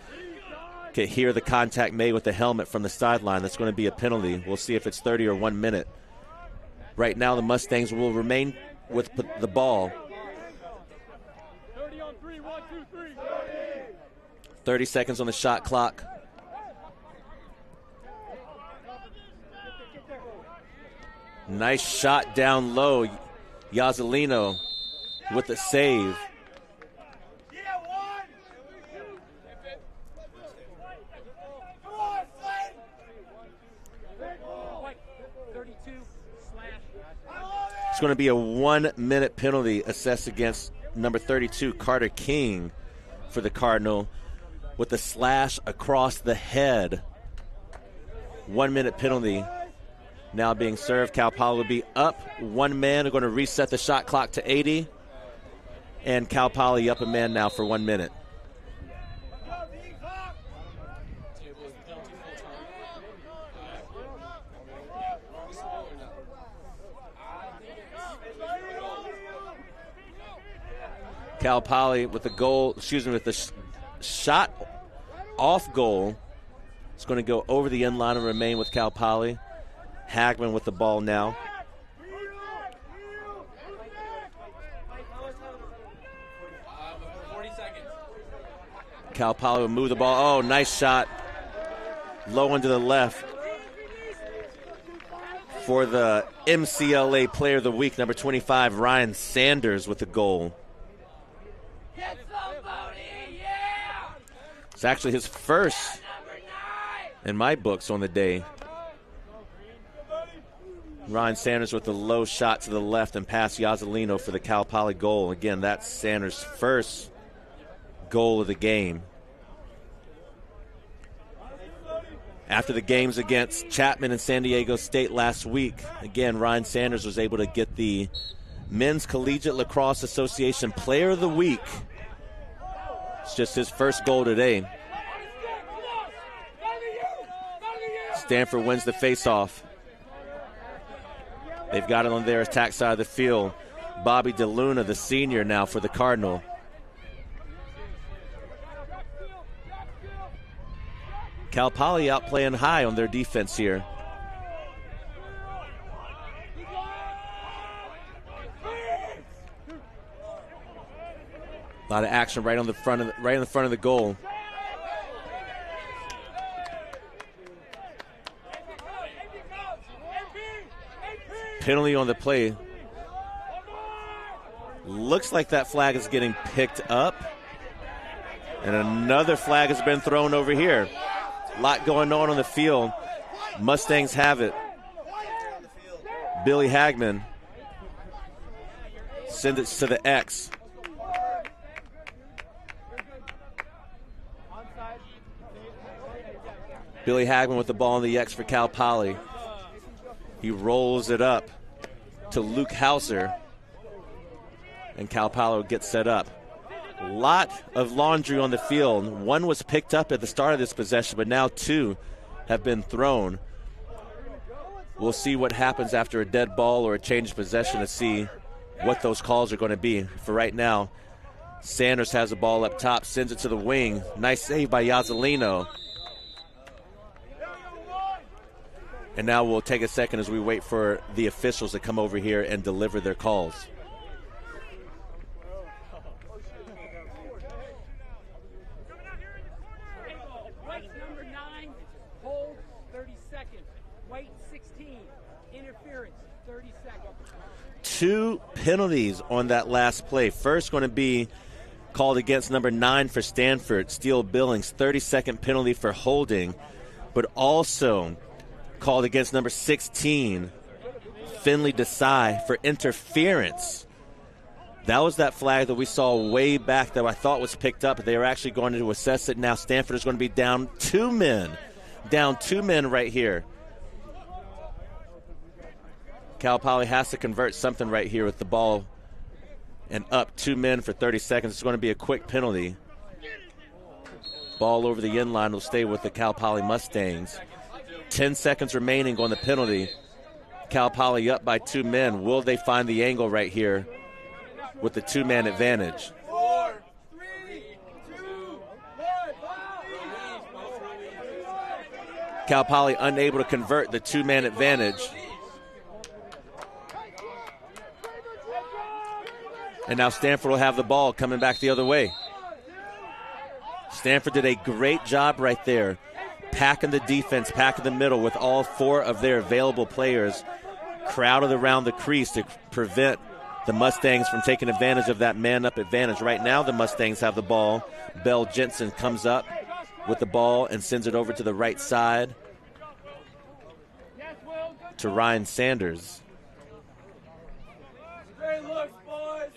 Can hear the contact made with the helmet from the sideline. That's going to be a penalty. We'll see if it's 30 or 1 minute. Right now, the Mustangs will remain with the ball. 30 on 3, 1, 2, 3. 30 seconds on the shot clock. Nice shot down low. Yazzolino with the save. It's going to be a 1 minute penalty assessed against number 32, Carter King, for the Cardinal, with a slash across the head. 1 minute penalty now being served. Cal Poly will be up 1 man. They're going to reset the shot clock to 80. And Cal Poly up a man now for 1 minute. Cal Poly with the goal, with the shot off goal. It's going to go over the end line and remain with Cal Poly. Hagman with the ball now. Cal Poly will move the ball. Oh, nice shot. Low into the left for the MCLA Player of the Week, number 25, Ryan Sanders with the goal. It's actually his first in my books on the day. Ryan Sanders with the low shot to the left and past Yazzolino for the Cal Poly goal. Again, that's Sanders' first goal of the game. After the games against Chapman and San Diego State last week, again, Ryan Sanders was able to get the Men's Collegiate Lacrosse Association Player of the Week. It's just his first goal today. Stanford wins the faceoff. They've got it on their attack side of the field. Bobby DeLuna, the senior, now for the Cardinal. Cal Poly out playing high on their defense here. A lot of action right on the front of right in the front of the goal. Penalty on the play. Looks like that flag is getting picked up. And another flag has been thrown over here. A lot going on the field. Mustangs have it. Billy Hagman sends it to the X. Billy Hagman with the ball on the X for Cal Poly. He rolls it up to Luke Hauser, and Cal Poly gets set up. A lot of laundry on the field. One was picked up at the start of this possession, but now two have been thrown. We'll see what happens after a dead ball or a change of possession to see what those calls are going to be. For right now, Sanders has the ball up top, sends it to the wing. Nice save by Yazzolino. And now we'll take a second as we wait for the officials to come over here and deliver their calls. White number 9, hold 30 seconds. White 16, interference 30 seconds. 2 penalties on that last play. First going to be called against number 9 for Stanford, Steele Billings, 30-second penalty for holding, but also called against number 16, Finley Desai, for interference. That was that flag that we saw way back that I thought was picked up. They were actually going to assess it. Now Stanford is going to be down 2 men. Down 2 men right here. Cal Poly has to convert something right here with the ball and up 2 men for 30 seconds. It's going to be a quick penalty. Ball over the end line will stay with the Cal Poly Mustangs. 10 seconds remaining on the penalty. Cal Poly up by 2 men. Will they find the angle right here with the 2-man advantage? 4, 3, 2, 1. Cal Poly unable to convert the 2-man advantage. And now Stanford will have the ball coming back the other way. Stanford did a great job right there, packing the defense, packing the middle with all 4 of their available players crowded around the crease to prevent the Mustangs from taking advantage of that man-up advantage. Right now the Mustangs have the ball. Bell Jensen comes up with the ball and sends it over to the right side to Ryan Sanders. Great looks, boys.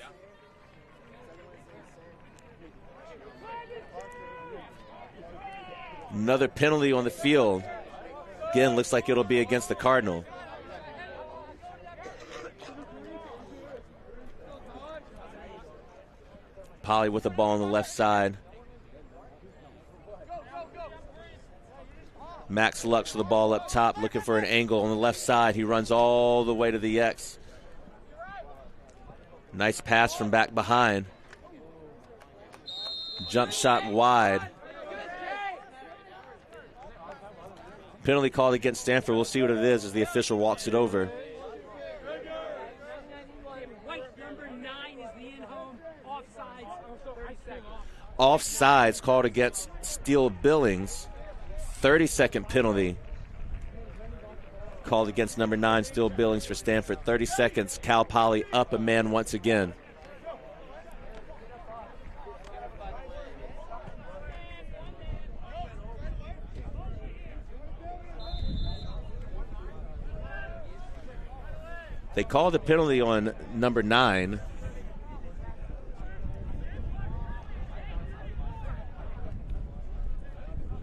Another penalty on the field. Again, looks like it'll be against the Cardinal. Poly with the ball on the left side. Max Lux with the ball up top, looking for an angle on the left side. He runs all the way to the X. Nice pass from back behind. Jump shot wide. Penalty called against Stanford. We'll see what it is as the official walks it over. White number 9 is the in-home offsides. 30 seconds. Offsides called against Steele Billings. 30-second penalty called against number 9, Steele Billings for Stanford. 30 seconds. Cal Poly up a man once again. They called a penalty on number 9.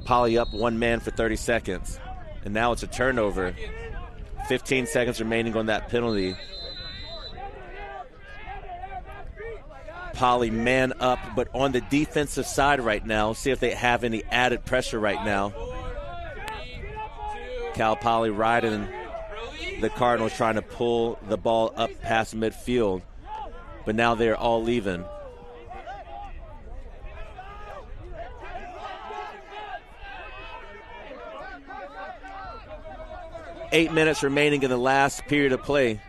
Poly up 1 man for 30 seconds. And now it's a turnover. 15 seconds remaining on that penalty. Poly man up, but on the defensive side right now. See if they have any added pressure right now. Cal Poly riding the Cardinals, trying to pull the ball up past midfield. But now they're all even. Eight minutes remaining in the last period of play.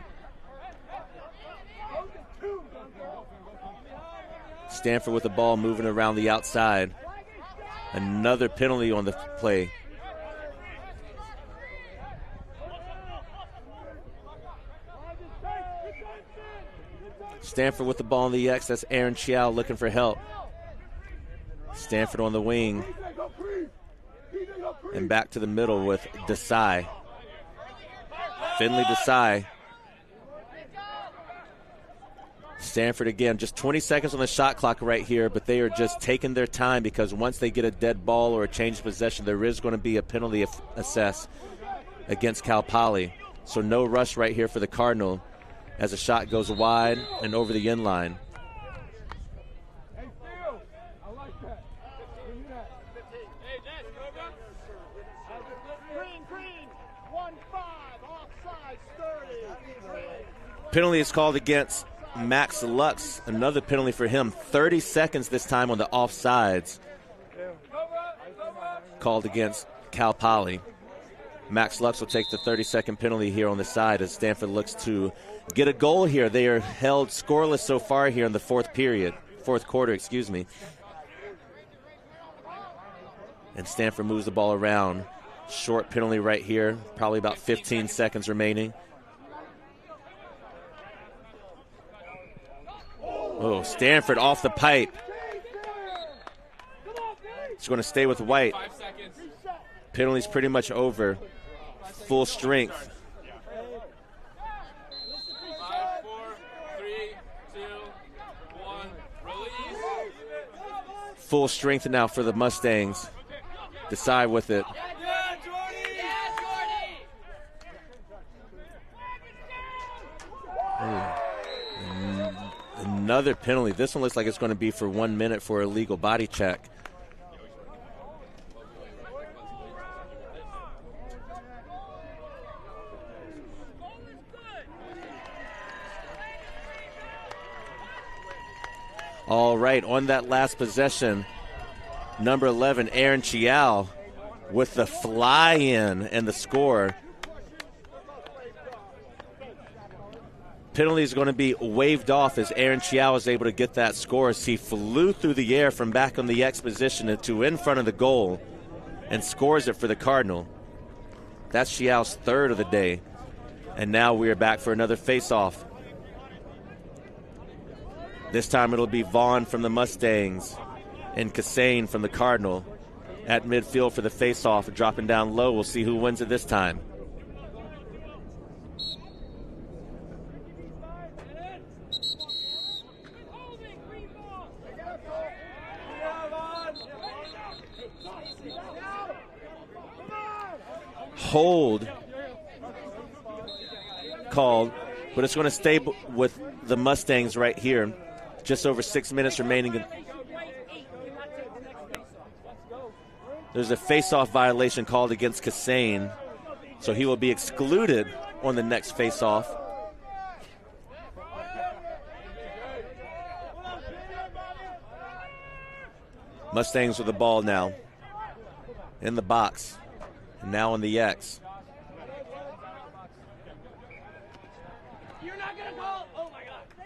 Stanford with the ball moving around the outside. Another penalty on the play. Stanford with the ball on the X. That's Aaron Chiao looking for help. Stanford on the wing. And back to the middle with Desai. Finley Desai Stanford, again, just 20 seconds on the shot clock right here, but they are just taking their time because once they get a dead ball or a change of possession, there is going to be a penalty assessed against Cal Poly. So no rush right here for the Cardinal as a shot goes wide and over the end line. Penalty is called against Max Lux, another penalty for him. 30 seconds this time on the offsides. Called against Cal Poly. Max Lux will take the 30-second penalty here on the side as Stanford looks to get a goal here. They are held scoreless so far here in the fourth quarter. And Stanford moves the ball around. Short penalty right here, probably about 15 seconds remaining. Oh, Stanford off the pipe. It's going to stay with White. Penalty's pretty much over. Full strength. 5, 4, 3, 2, 1, release. Full strength now for the Mustangs. Decide with it. Another penalty. This one looks like it's going to be for 1 minute for a illegal body check. All right, on that last possession, number 11, Aaron Chiao, with the fly-in and the score. Penalty is going to be waved off as Aaron Chiao is able to get that score as he flew through the air from back on the X position to in front of the goal and scores it for the Cardinal. That's Chiao's third of the day. And now we are back for another face-off. This time it'll be Vaughn from the Mustangs and Kassane from the Cardinal at midfield for the face-off, dropping down low. We'll see who wins it this time. Hold called, but it's going to stay with the Mustangs right here. Just over 6 minutes remaining. There's a face-off violation called against Kassane, so he will be excluded on the next face-off. Mustangs with the ball now in the box. Now on the X.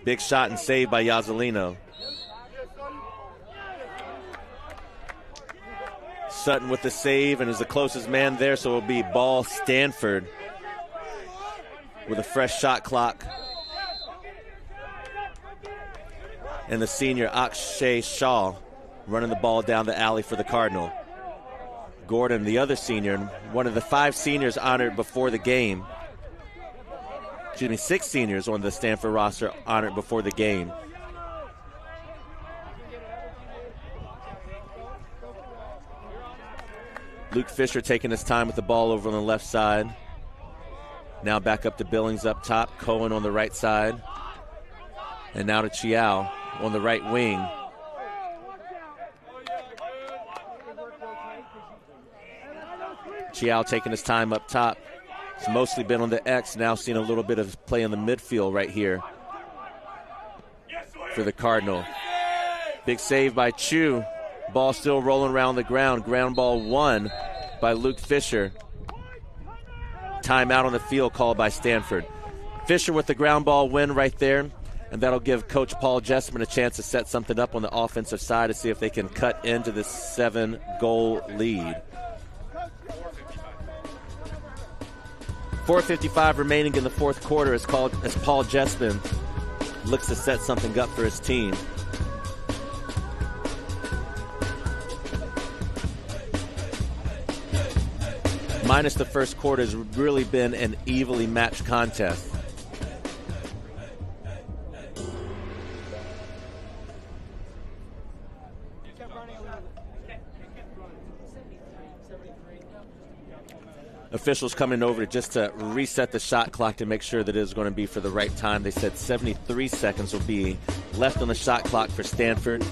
Big shot and save by Yazzolino. Sutton with the save and is the closest man there, so it'll be ball Stanford with a fresh shot clock. And the senior Akshay Shaw running the ball down the alley for the Cardinal. Gordon, the other senior, one of the 5 seniors honored before the game. 6 seniors on the Stanford roster honored before the game. Luke Fisher taking his time with the ball over on the left side. Now back up to Billings up top. Cohen on the right side. And now to Chiao on the right wing. Chiao taking his time up top. It's mostly been on the X, now seeing a little bit of play in the midfield right here for the Cardinal. Big save by Chu. Ball still rolling around the ground. Ground ball won by Luke Fisher. Timeout on the field called by Stanford. Fisher with the ground ball win right there, and that'll give Coach Paul Jessman a chance to set something up on the offensive side to see if they can cut into this 7-goal lead. 4:55 remaining in the fourth quarter as Paul Jessman looks to set something up for his team. Minus the first quarter has really been an evenly matched contest. Officials coming over just to reset the shot clock to make sure that it is going to be for the right time. They said 73 seconds will be left on the shot clock for Stanford.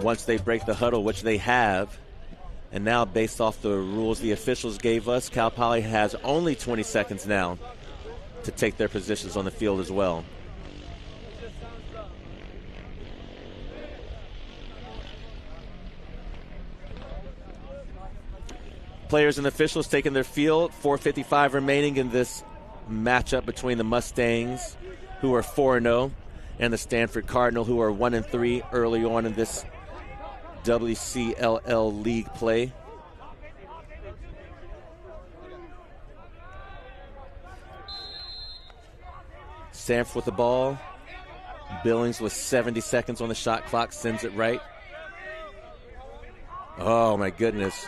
Once they break the huddle, which they have, and now based off the rules the officials gave us, Cal Poly has only 20 seconds now to take their positions on the field as well. Players and officials taking their field. 4:55 remaining in this matchup between the Mustangs, who are 4-0, and the Stanford Cardinal, who are 1-3 early on in this WCLL league play. Stanford with the ball. Billings with 70 seconds on the shot clock sends it right. Oh my goodness.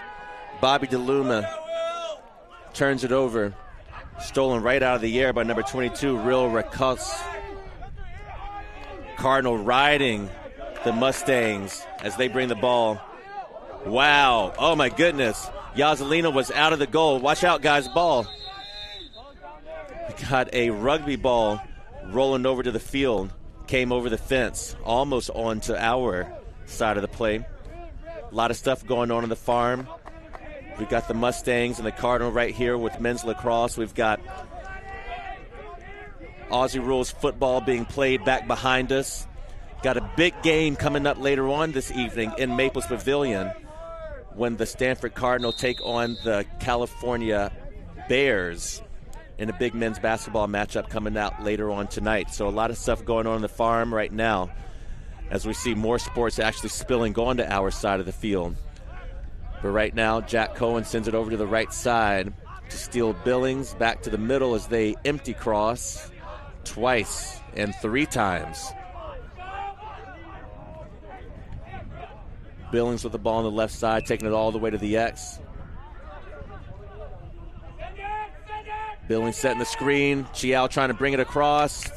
Bobby DeLuma turns it over. Stolen right out of the air by number 22, Real Lacrosse. Cardinal riding the Mustangs as they bring the ball. Wow. Oh my goodness. Yazalino was out of the goal. Watch out, guys. Ball. We got a rugby ball rolling over to the field. Came over the fence, almost onto our side of the play. A lot of stuff going on in the farm. We've got the Mustangs and the Cardinal right here with men's lacrosse. We've got Aussie rules football being played back behind us. Got a big game coming up later on this evening in Maples Pavilion when the Stanford Cardinal take on the California Bears in a big men's basketball matchup coming out later on tonight. So a lot of stuff going on in the farm right now as we see more sports actually spilling onto our side of the field. But right now, Jack Cohen sends it over to the right side to Steele Billings. Back to the middle as they empty cross twice and 3 times. Billings with the ball on the left side, taking it all the way to the X. Billings setting the screen. Chiao trying to bring it across.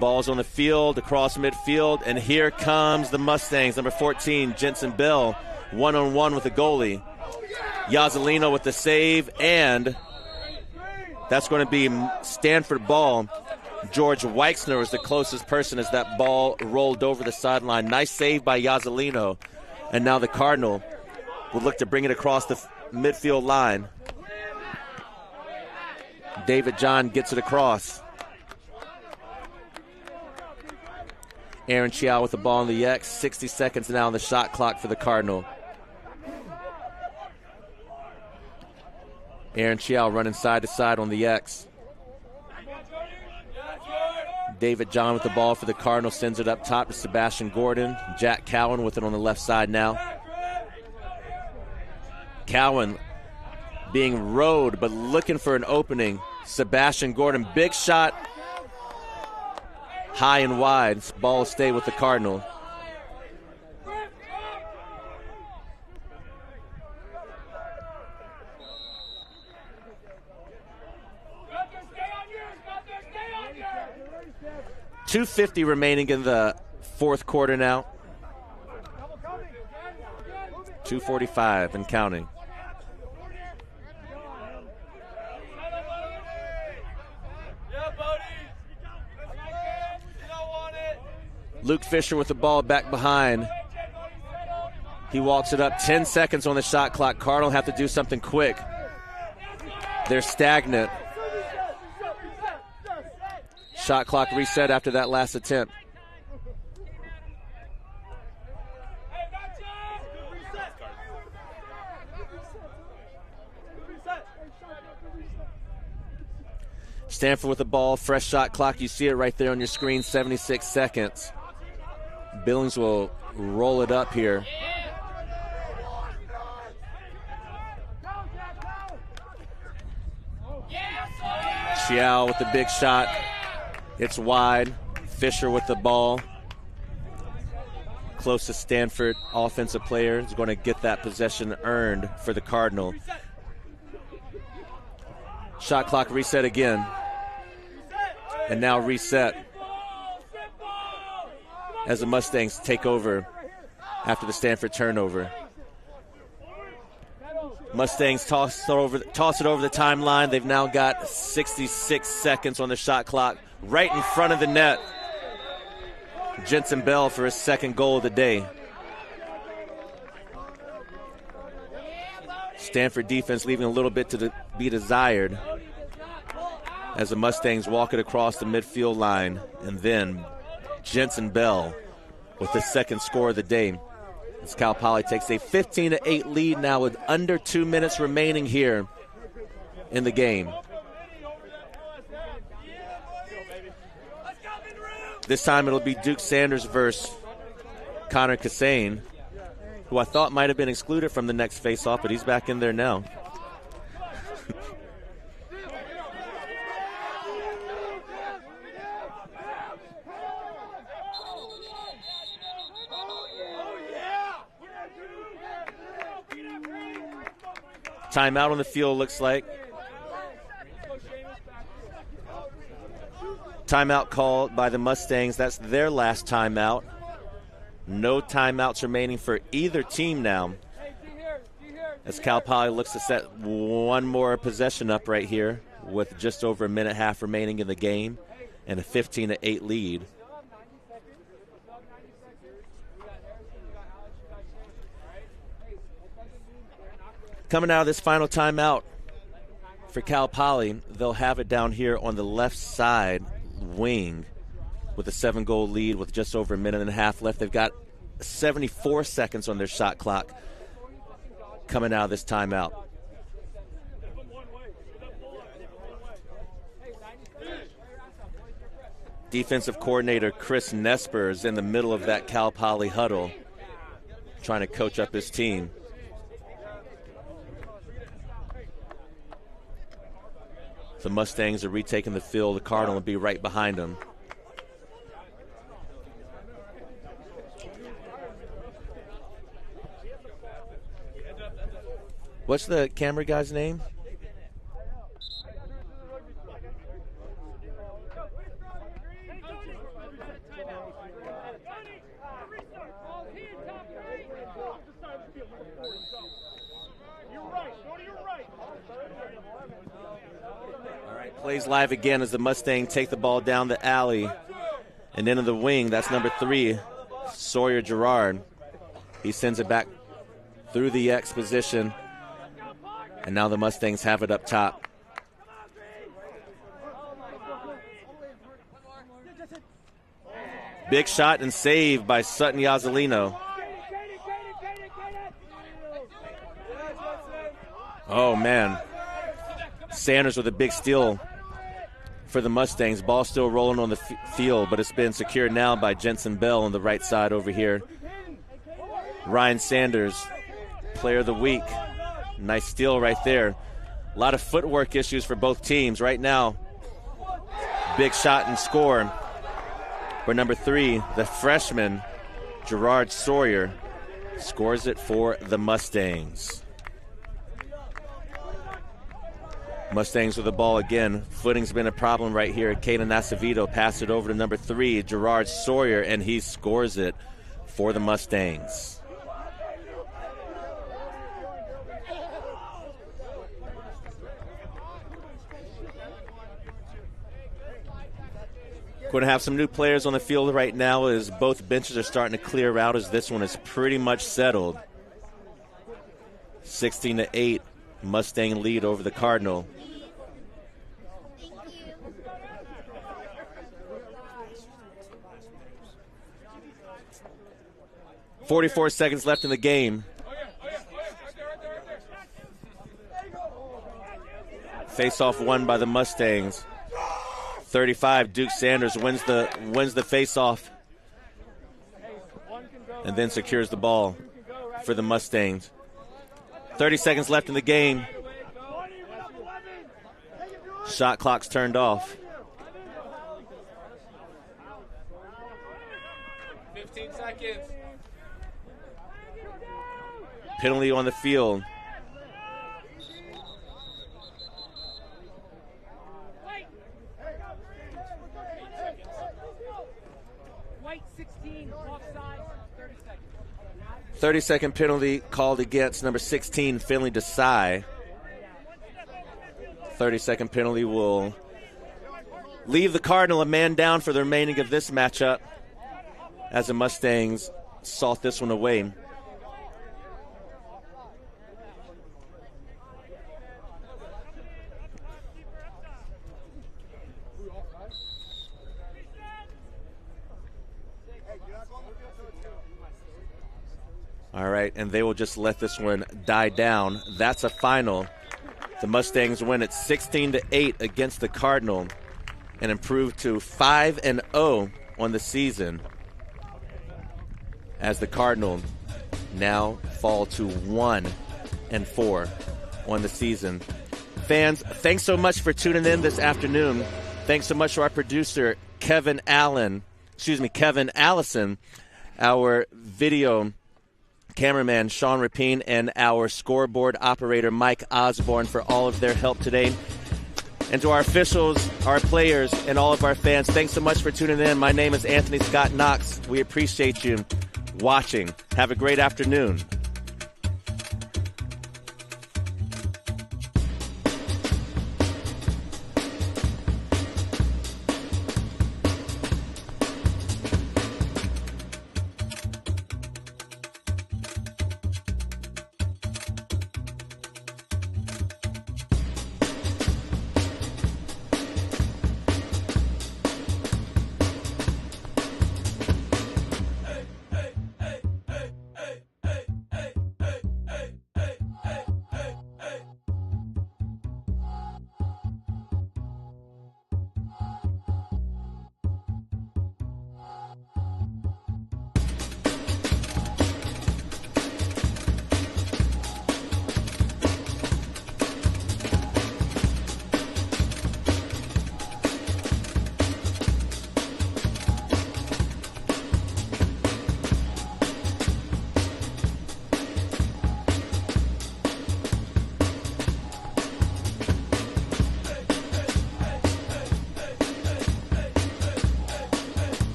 Ball's on the field, across midfield, and here comes the Mustangs. Number 14, Jensen Bell, one-on-one with the goalie. Yazalino with the save, and that's going to be Stanford ball. George Weixner was the closest person as that ball rolled over the sideline. Nice save by Yazalino. And now the Cardinal will look to bring it across the midfield line. David John gets it across. Aaron Chiao with the ball on the X. 60 seconds now on the shot clock for the Cardinal. Aaron Chiao running side to side on the X. David John with the ball for the Cardinal sends it up top to Sebastian Gordon. Jack Cowan with it on the left side now. Cowan being rowed but looking for an opening. Sebastian Gordon, big shot. High and wide. Ball will stay with the Cardinal. .250 remaining in the fourth quarter now. 2:45 and counting. Luke Fisher with the ball back behind. He walks it up. 10 seconds on the shot clock. Cardinal have to do something quick. They're stagnant. Shot clock reset after that last attempt. Stanford with the ball, fresh shot clock. You see it right there on your screen, 76 seconds. Billings will roll it up here. Chiao with the big shot. It's wide. Fisher with the ball. Closest Stanford offensive player is going to get that possession earned for the Cardinal. Shot clock reset again. And now reset as the Mustangs take over after the Stanford turnover. Mustangs toss it over the timeline. They've now got 66 seconds on the shot clock, right in front of the net. Jensen Bell for his second goal of the day. Stanford defense leaving a little bit to be desired as the Mustangs walk it across the midfield line. And then Jensen Bell with the second score of the day. As Cal Poly takes a 15-8 lead now with under 2 minutes remaining here in the game. This time it'll be Duke Sanders versus Connor Cassane, who I thought might have been excluded from the next face-off, but he's back in there now. Timeout on the field, looks like. Timeout called by the Mustangs. That's their last timeout. No timeouts remaining for either team now, as Cal Poly looks to set one more possession up right here with just over a minute and a half remaining in the game and a 15-8 lead. Coming out of this final timeout for Cal Poly, they'll have it down here on the left side wing with a 7-goal lead with just over a minute and a half left. They've got 74 seconds on their shot clock coming out of this timeout. Defensive coordinator Chris Nesper is in the middle of that Cal Poly huddle trying to coach up his team. The Mustangs are retaking the field. The Cardinal will be right behind them. What's the camera guy's name? Plays live again as the Mustangs take the ball down the alley and into the wing. That's number 3, Sawyer Gerard. He sends it back through the X position, and now the Mustangs have it up top. Big shot and save by Sutton Yazzolino. Oh, man. Sanders with a big steal for the Mustangs. Ball still rolling on the field, but it's been secured now by Jensen Bell on the right side over here. Ryan Sanders, player of the week. Nice steal right there. A lot of footwork issues for both teams right now. Big shot and score for number 3, the freshman, Gerard Sawyer, scores it for the Mustangs. Mustangs with the ball again. Footing's been a problem right here. Caden Acevedo passed it over to number 3, Gerard Sawyer, and he scores it for the Mustangs. Going to have some new players on the field right now as both benches are starting to clear out, as this one is pretty much settled. 16-8, Mustang lead over the Cardinal. .44 seconds left in the game. Face-off won by the Mustangs. 35, Duke Sanders wins the face-off and then secures the ball for the Mustangs. 30 seconds left in the game. Shot clock's turned off. 15 seconds. Penalty on the field. White 16, offside, 30 seconds. 30-second penalty called against number 16, Finley Desai. 30-second penalty will leave the Cardinal a man down for the remaining of this matchup as the Mustangs sought this one away. All right, and they will just let this one die down. That's a final. The Mustangs win at 16-8 against the Cardinal and improve to 5-0 on the season as the Cardinal now fall to 1-4 on the season. Fans, thanks so much for tuning in this afternoon. Thanks so much to our producer, Kevin Allison, our video cameraman, Sean Rapine, and our scoreboard operator, Mike Osborne, for all of their help today. And to our officials, our players, and all of our fans, thanks so much for tuning in. My name is Anthony Scott Knox. We appreciate you watching. Have a great afternoon.